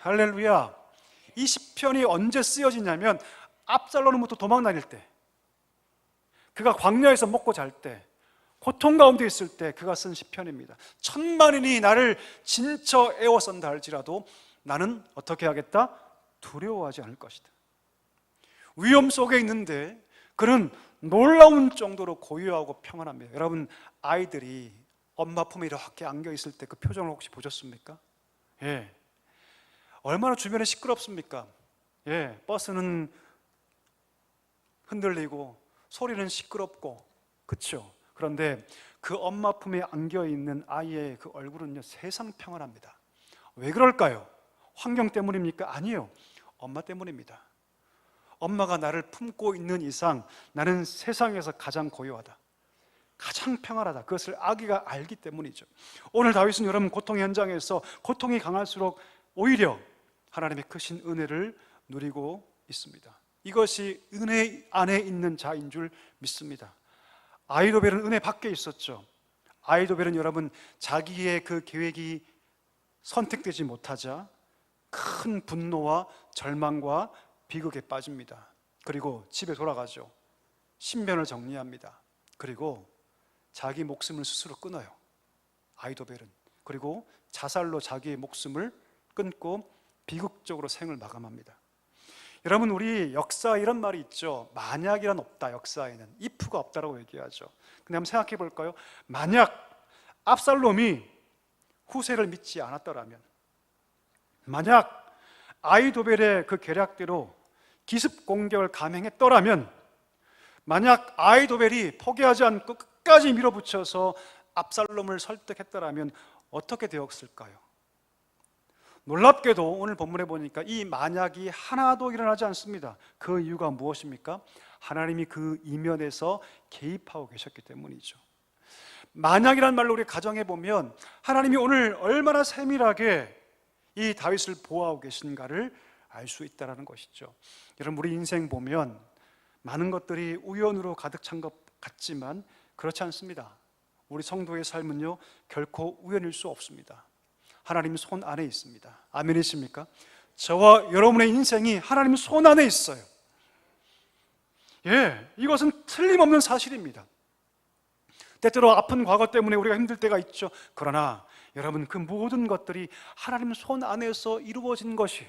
[SPEAKER 1] 할렐루야. 이 시편이 언제 쓰여지냐면 압살롬으로부터 도망 다닐 때, 그가 광야에서 먹고 잘 때, 고통 가운데 있을 때 그가 쓴 시편입니다. 천만인이 나를 진쳐 에워싼다 할지라도 나는 어떻게 하겠다? 두려워하지 않을 것이다. 위험 속에 있는데 그는 놀라운 정도로 고요하고 평안합니다. 여러분, 아이들이 엄마 품에 이렇게 안겨 있을 때 그 표정을 혹시 보셨습니까? 예. 얼마나 주변에 시끄럽습니까? 예. 버스는 흔들리고 소리는 시끄럽고, 그렇죠? 그런데 그 엄마 품에 안겨 있는 아이의 그 얼굴은요, 세상 평안합니다. 왜 그럴까요? 환경 때문입니까? 아니에요. 엄마 때문입니다. 엄마가 나를 품고 있는 이상 나는 세상에서 가장 고요하다, 가장 평안하다. 그것을 아기가 알기 때문이죠. 오늘 다윗은 여러분 고통 현장에서 고통이 강할수록 오히려 하나님의 크신 은혜를 누리고 있습니다. 이것이 은혜 안에 있는 자인 줄 믿습니다. 아히도벨은 은혜 밖에 있었죠. 아히도벨은 여러분 자기의 그 계획이 선택되지 못하자 큰 분노와 절망과 비극에 빠집니다. 그리고 집에 돌아가죠. 신변을 정리합니다. 그리고 자기 목숨을 스스로 끊어요, 아히도벨은. 그리고 자살로 자기의 목숨을 끊고 비극적으로 생을 마감합니다. 여러분, 우리 역사 이런 말이 있죠. 만약이란 없다. 역사에는 if가 없다라고 얘기하죠. 근데 한번 생각해 볼까요? 만약 압살롬이 후세를 믿지 않았더라면, 만약 아히도벨의 그 계략대로 기습 공격을 감행했더라면, 만약 아히도벨이 포기하지 않고 끝까지 밀어붙여서 압살롬을 설득했더라면 어떻게 되었을까요? 놀랍게도 오늘 본문에 보니까 이 만약이 하나도 일어나지 않습니다. 그 이유가 무엇입니까? 하나님이 그 이면에서 개입하고 계셨기 때문이죠. 만약이란 말로 우리 가정해 보면 하나님이 오늘 얼마나 세밀하게 이 다윗을 보호하고 계신가를 알 수 있다는 것이죠. 여러분, 우리 인생 보면 많은 것들이 우연으로 가득 찬 것 같지만 그렇지 않습니다. 우리 성도의 삶은요, 결코 우연일 수 없습니다. 하나님 손 안에 있습니다. 아멘이십니까? 저와 여러분의 인생이 하나님 손 안에 있어요. 예, 이것은 틀림없는 사실입니다. 때때로 아픈 과거 때문에 우리가 힘들 때가 있죠. 그러나 여러분, 그 모든 것들이 하나님 손 안에서 이루어진 것이,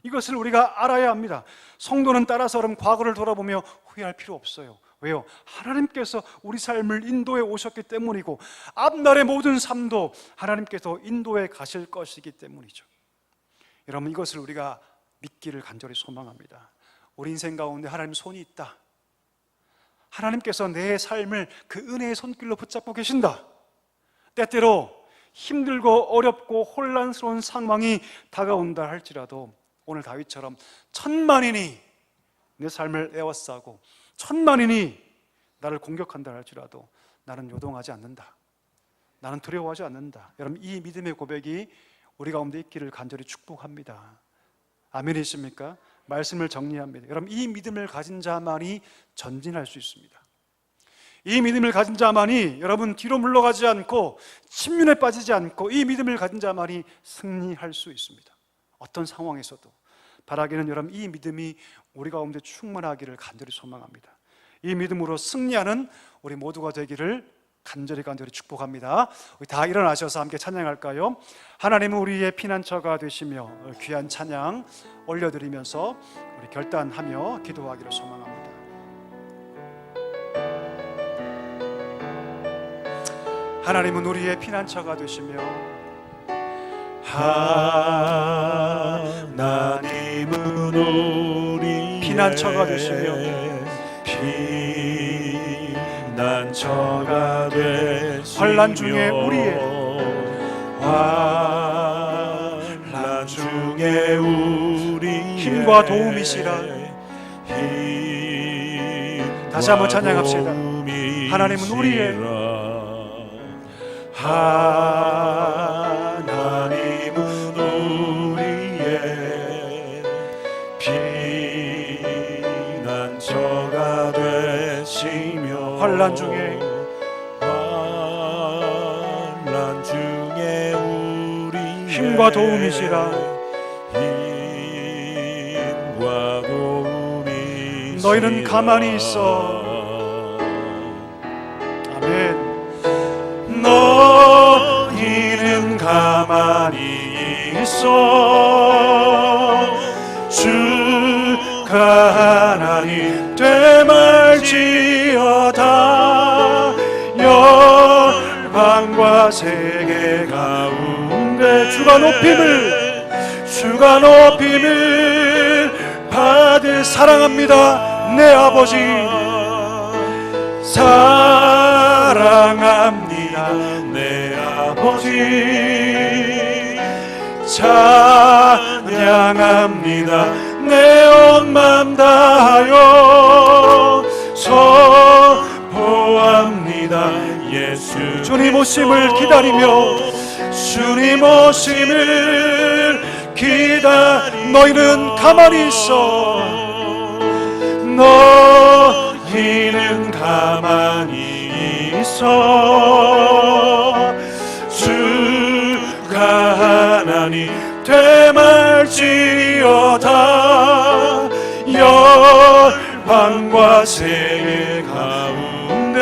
[SPEAKER 1] 이것을 우리가 알아야 합니다. 성도는 따라서 여러분 과거를 돌아보며 후회할 필요 없어요. 왜요? 하나님께서 우리 삶을 인도해 오셨기 때문이고 앞날의 모든 삶도 하나님께서 인도해 가실 것이기 때문이죠. 여러분, 이것을 우리가 믿기를 간절히 소망합니다. 우리 인생 가운데 하나님 손이 있다. 하나님께서 내 삶을 그 은혜의 손길로 붙잡고 계신다. 때때로 힘들고 어렵고 혼란스러운 상황이 다가온다 할지라도 오늘 다윗처럼 천만인이 내 삶을 에워싸고 천만인이 나를 공격한다 할지라도 나는 요동하지 않는다, 나는 두려워하지 않는다. 여러분, 이 믿음의 고백이 우리 가운데 있기를 간절히 축복합니다. 아멘이십니까? 말씀을 정리합니다. 여러분, 이 믿음을 가진 자만이 전진할 수 있습니다. 이 믿음을 가진 자만이 여러분 뒤로 물러가지 않고 침륜에 빠지지 않고 이 믿음을 가진 자만이 승리할 수 있습니다. 어떤 상황에서도. 바라기는 여러분, 이 믿음이 우리 가운데 충만하기를 간절히 소망합니다. 이 믿음으로 승리하는 우리 모두가 되기를 간절히 축복합니다. 우리 다 일어나셔서 함께 찬양할까요? 하나님은 우리의 피난처가 되시며 귀한 찬양 올려드리면서 우리 결단하며 기도하기를 소망합니다. 하나님은 우리의 피난처가 되시며
[SPEAKER 2] 하나님은 우리의
[SPEAKER 1] 피난처가 되시며
[SPEAKER 2] 피난처가 되시며
[SPEAKER 1] 환난 중에 우리의
[SPEAKER 2] 환난 중에 우리의
[SPEAKER 1] 힘과 도움이시라. 다시 한번 찬양합시다. 하나님은 우리의
[SPEAKER 2] 하나님은 우리의
[SPEAKER 1] 환난 중에
[SPEAKER 2] 우리
[SPEAKER 1] 힘과 도움이시라.
[SPEAKER 2] 힘과 도움이시라.
[SPEAKER 1] 너희는 가만히 있어. 아멘.
[SPEAKER 2] 너희는 가만히 있어. 주가 하나님 되말지어다. 열방과 세계 가운데 주가 높임을 받을. 사랑합니다 내 아버지, 사랑합니다 내 아버지, 찬양합니다 내 온 맘 다하여 선포합니다 예수.
[SPEAKER 1] 주님 오심을 기다리며
[SPEAKER 2] 주님 오심을 기다리.
[SPEAKER 1] 너희는 가만히 있어.
[SPEAKER 2] 너희는 가만히 있어. 주가 하나님 되말지어다. 열방과 세계 가운데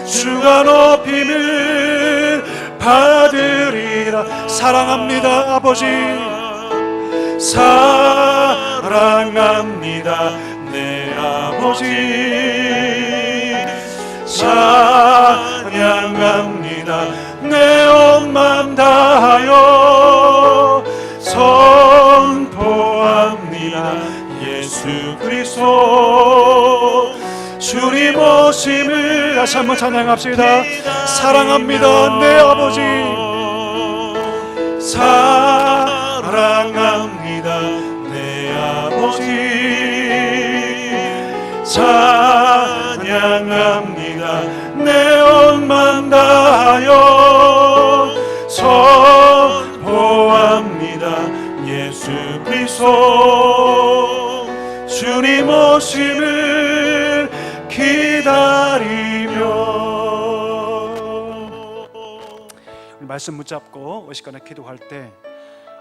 [SPEAKER 2] 주가 높임을 받으리라. 사랑합니다 아버지, 사랑합니다 내 아버지, 찬양합니다 내 온 맘 다하여 선포합니다 예수 그리스도. 주님 오심을
[SPEAKER 1] 다시 한번 찬양합시다. 사랑합니다 내 아버지,
[SPEAKER 2] 사랑합니다 내 아버지, 찬양합니다 내 온 맘 다하여 선포합니다 예수 그리스도. 주님 오심을 기다리며.
[SPEAKER 1] 말씀 붙잡고 이 시간에 기도할 때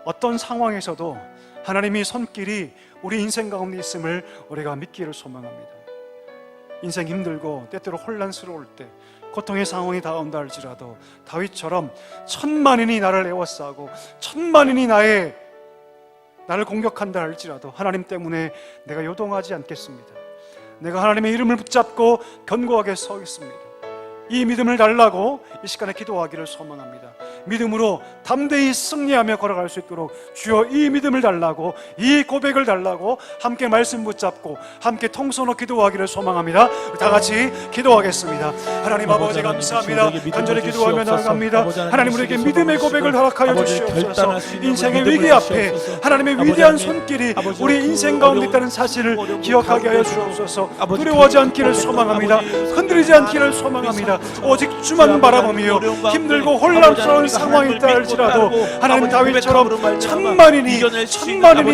[SPEAKER 1] 어떤 상황에서도 하나님이 손길이 우리 인생 가운데 있음을 우리가 믿기를 소망합니다. 인생 힘들고 때때로 혼란스러울 때, 고통의 상황이 다가온다 할지라도 다윗처럼 천만인이 나를 에워싸고 천만인이 나를 공격한다 할지라도 하나님 때문에 내가 요동하지 않겠습니다. 내가 하나님의 이름을 붙잡고 견고하게 서겠습니다. 이 믿음을 달라고 이 시간에 기도하기를 소망합니다. 믿음으로 담대히 승리하며 걸어갈 수 있도록 주여 이 믿음을 달라고, 이 고백을 달라고 함께 말씀 붙잡고 함께 통성으로 기도하기를 소망합니다. 다 같이 기도하겠습니다. 하나님 아버지 감사합니다. 간절히 기도하며 나아갑니다. 하나님 우리에게 믿음의 고백을 허락하여 주시옵소서. 인생의 위기 앞에 하나님의 위대한 손길이 우리 인생 가운데 있다는 사실을 기억하게 하여 주옵소서. 두려워하지 않기를 소망합니다. 흔들리지 않기를 소망합니다. 오직 주만 바라보며 힘들고 혼란스러운 상황이 있다 할지라도 하나님 다윗처럼 천만인이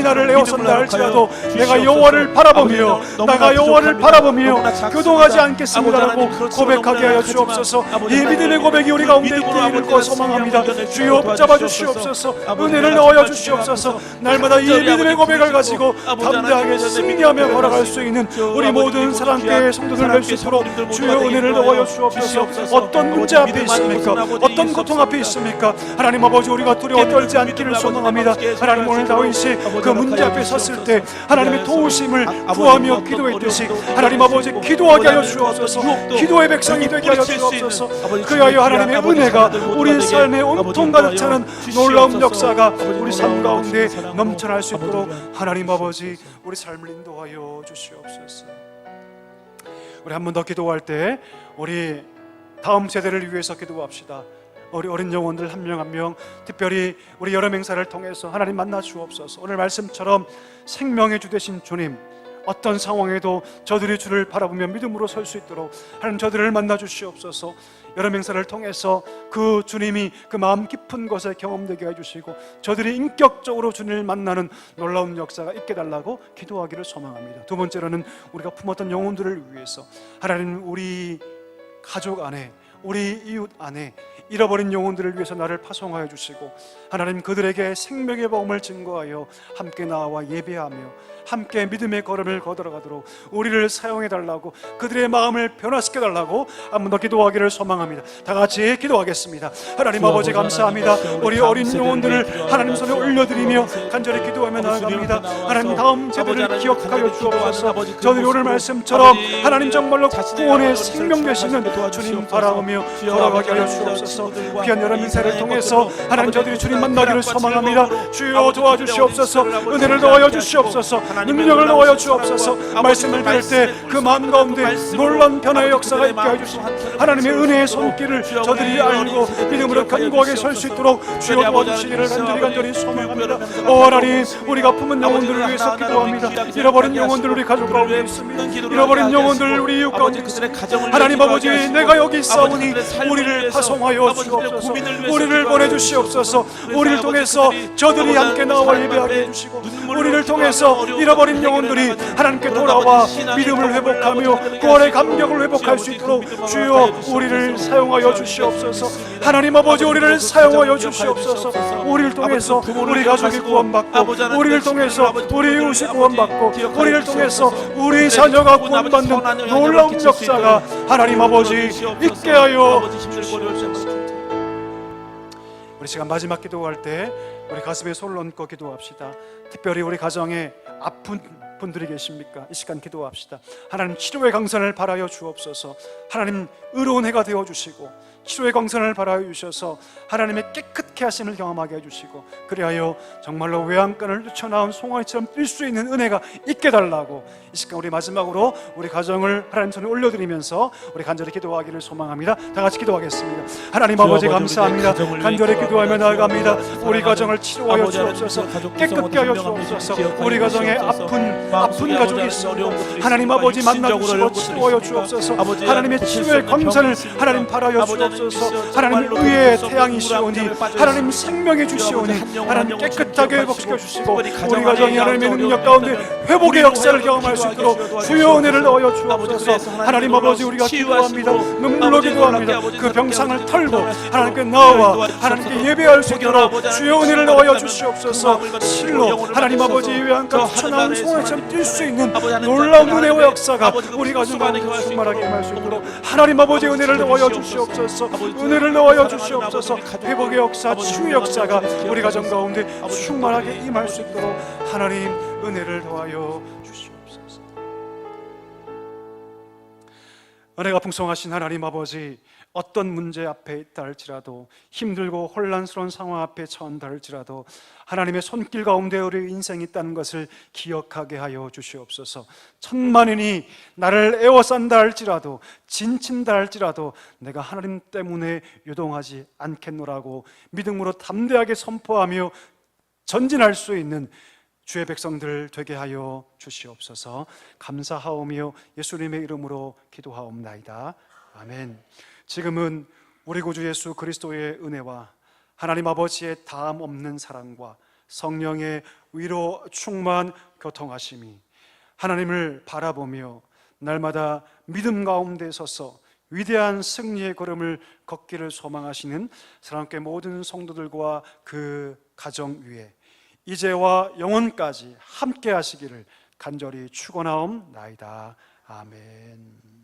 [SPEAKER 1] 나를 에워싼다 할지라도 내가 여호와를 바라보며 교동하지 않겠습니다라고 고백하게 하여 주옵소서. 이 믿음의 고백이 우리 가운데 있기를 소망합니다. 주여 붙잡아 주시옵소서. 은혜를 넣어 주시옵소서. 날마다 이 믿음의 고백을 가지고 담대하게 승리하며 걸어갈 수 있는 우리 모든 사랑교회 성도들 될 수 있도록 주여 은혜를 넣어 주시옵소서. 어떤 문제 앞에 있습니까? 어떤 고통 앞에 있습니까? 하나님 아버지 우리가 두려워 떨지 않기를 소망합니다. 하나님 오늘 다윗이 그 문제 앞에 섰을 때 하나님의 도우심을 구하며 기도했듯이 하나님 아버지 기도하게 하여 주옵소서. 기도의 백성이 되게 하여 주옵소서. 그리하여 하나님의 은혜가 우리 삶에 온통 가득 차는 놀라운 역사가 우리 삶 가운데 넘쳐날 수 있도록 하나님 아버지 우리 삶을 인도하여 주시옵소서. 우리 한 번 더 기도할 때 우리 다음 세대를 위해서 기도합시다. 우리 어린 영혼들 한 명 한 명 특별히 우리 여름 행사를 통해서 하나님 만나 주옵소서. 오늘 말씀처럼 생명의 주 되신 주님, 어떤 상황에도 저들이 주를 바라보며 믿음으로 설 수 있도록 하나님 저들을 만나 주시옵소서. 여러 명사를 통해서 그 주님이 그 마음 깊은 곳에 경험되게 해주시고 저들이 인격적으로 주님을 만나는 놀라운 역사가 있게 달라고 기도하기를 소망합니다. 두 번째로는 우리가 품었던 영혼들을 위해서 하나님 우리 가족 안에, 우리 이웃 안에 잃어버린 영혼들을 위해서 나를 파송하여 주시고 하나님 그들에게 생명의 복음을 증거하여 함께 나와 예배하며 함께 믿음의 걸음을 걷어가도록 우리를 사용해 달라고, 그들의 마음을 변화시켜 달라고 한 번 더 기도하기를 소망합니다. 다 같이 기도하겠습니다. 하나님 아버지 감사합니다. 우리 어린 영혼들을 하나님 손에 올려드리며 간절히 기도하며 나아갑니다. 하나님 다음 세대를 기억하여 주옵소서. 저들이 오늘 말씀처럼 하나님 정말로 구원의 생명 되시는 주님 바라보며 걸어가게 하여 주옵소서. 귀한 여러 민사를 통해서 하나님 저들이 주님 만나기를 소망합니다. 주여 도와주시옵소서. 은혜를 더하여 주시옵소서. 능력을 더하여 주옵소서. 말씀을 들을 때 그 마음 가운데 놀라운 변화의 역사가 있게 해주시고 하나님의 은혜의 손길을 저들이 알고 믿음으로 견고하게 설 수 있도록 주여 도와주시기를 간절히 소망합니다. 오 하나님, 우리가 품은 영혼들을 위해서 기도합니다. 잃어버린 영혼들 우리 가족 가운데 있습니다. 잃어버린 영혼들 우리 이웃 가운데 있습니다. 하나님 아버지, 내가 여기 있사오니 우리를 파송하여 주옵소서. 우리를 보내주시옵소서. 우리를 통해서 저들이 함께 나와 예배하게 해주시고 우리를 통해서 잃어버린 영혼들이 하나님께 돌아와 믿음을 회복하며 구원의 감격을 회복할 수 있도록 주여 우리를 사용하여 주시옵소서. 하나님 아버지, 우리를 사용하여 주시옵소서. 우리를 통해서 우리 가족이 구원받고 우리를 통해서 우리 이웃이 구원받고 우리를 통해서 우리 자녀가 구원받는 놀라운 역사가 하나님 아버지 있게 하여 주시옵소서. 우리 시간 마지막 기도할 때 우리 가슴에 손을 얹고 기도합시다. 특별히 우리 가정에 아픈 분들이 계십니까? 이 시간 기도합시다. 하나님 치료의 강선을 바라여 주옵소서. 하나님 의로운 해가 되어 주시고 치료의 강선을 바라여 주셔서 하나님의 깨끗게 하심을 경험하게 해주시고 그리하여 정말로 외양간을 뛰쳐나온 송아지처럼 뛸 수 있는 은혜가 있게 달라고 이 시간 우리 마지막으로 우리 가정을 하나님 손에 올려드리면서 우리 간절히 기도하기를 소망합니다. 다 같이 기도하겠습니다. 하나님 아버지 감사합니다. 간절히 기도하며 나아갑니다. 우리 가정을 치료하여 주옵소서. 깨끗게 하여 주옵소서. 우리 가정에 아픈 가족이 있습니다. 하나님 아버지 만나주시고 치료하여 주옵소서. 하나님의 치료의 광선을 하나님 바라여 주옵소서. 하나님 의의 태양이시오니 하나님 생명의 주시오니 하나님 깨끗하게 회복시켜 주시고 우리 가정이 하나님의 능력 가운데 회복의 역사를 경험할 수 있도록 주여 은혜를 넣어 주옵소서. 하나님 아버지, 우리가 기도합니다. 눈물로 기도합니다. 그 병상을 털고 하나님께 나와 하나님께 예배할 수 있도록 주여 은혜를 넣어 주시옵소서. 실로 하나님 아버지 외양간 뛰쳐나온 송아지처럼 뛸 수 있는 놀라운 은혜와 역사가 우리 가정 가운데 충만하게 임할 수 있도록 하나님 아버지 은혜를 넣어 주시옵소서. 은혜를 넣어 주시옵소서. 회복의 역사, 치유의 역사가 우리 가정 가운데 충만하게 임할 수 있도록 하나님 은혜를 더하여 주시옵소서. 은혜가 풍성하신 하나님 아버지, 어떤 문제 앞에 있다 할지라도 힘들고 혼란스러운 상황 앞에 처한다 할지라도 하나님의 손길 가운데 우리 인생이 있다는 것을 기억하게 하여 주시옵소서. 천만인이 나를 에워싼다 할지라도 진친다 할지라도 내가 하나님 때문에 요동하지 않겠노라고 믿음으로 담대하게 선포하며 전진할 수 있는 주의 백성들 되게 하여 주시옵소서. 감사하오며 예수님의 이름으로 기도하옵나이다. 아멘. 지금은 우리 구주 예수 그리스도의 은혜와 하나님 아버지의 다음 없는 사랑과 성령의 위로 충만 교통하심이 하나님을 바라보며 날마다 믿음 가운데 서서 위대한 승리의 걸음을 걷기를 소망하시는 사랑교회 모든 성도들과 그 가정 위에 이제와 영원까지 함께 하시기를 간절히 축원하옵나이다. 아멘.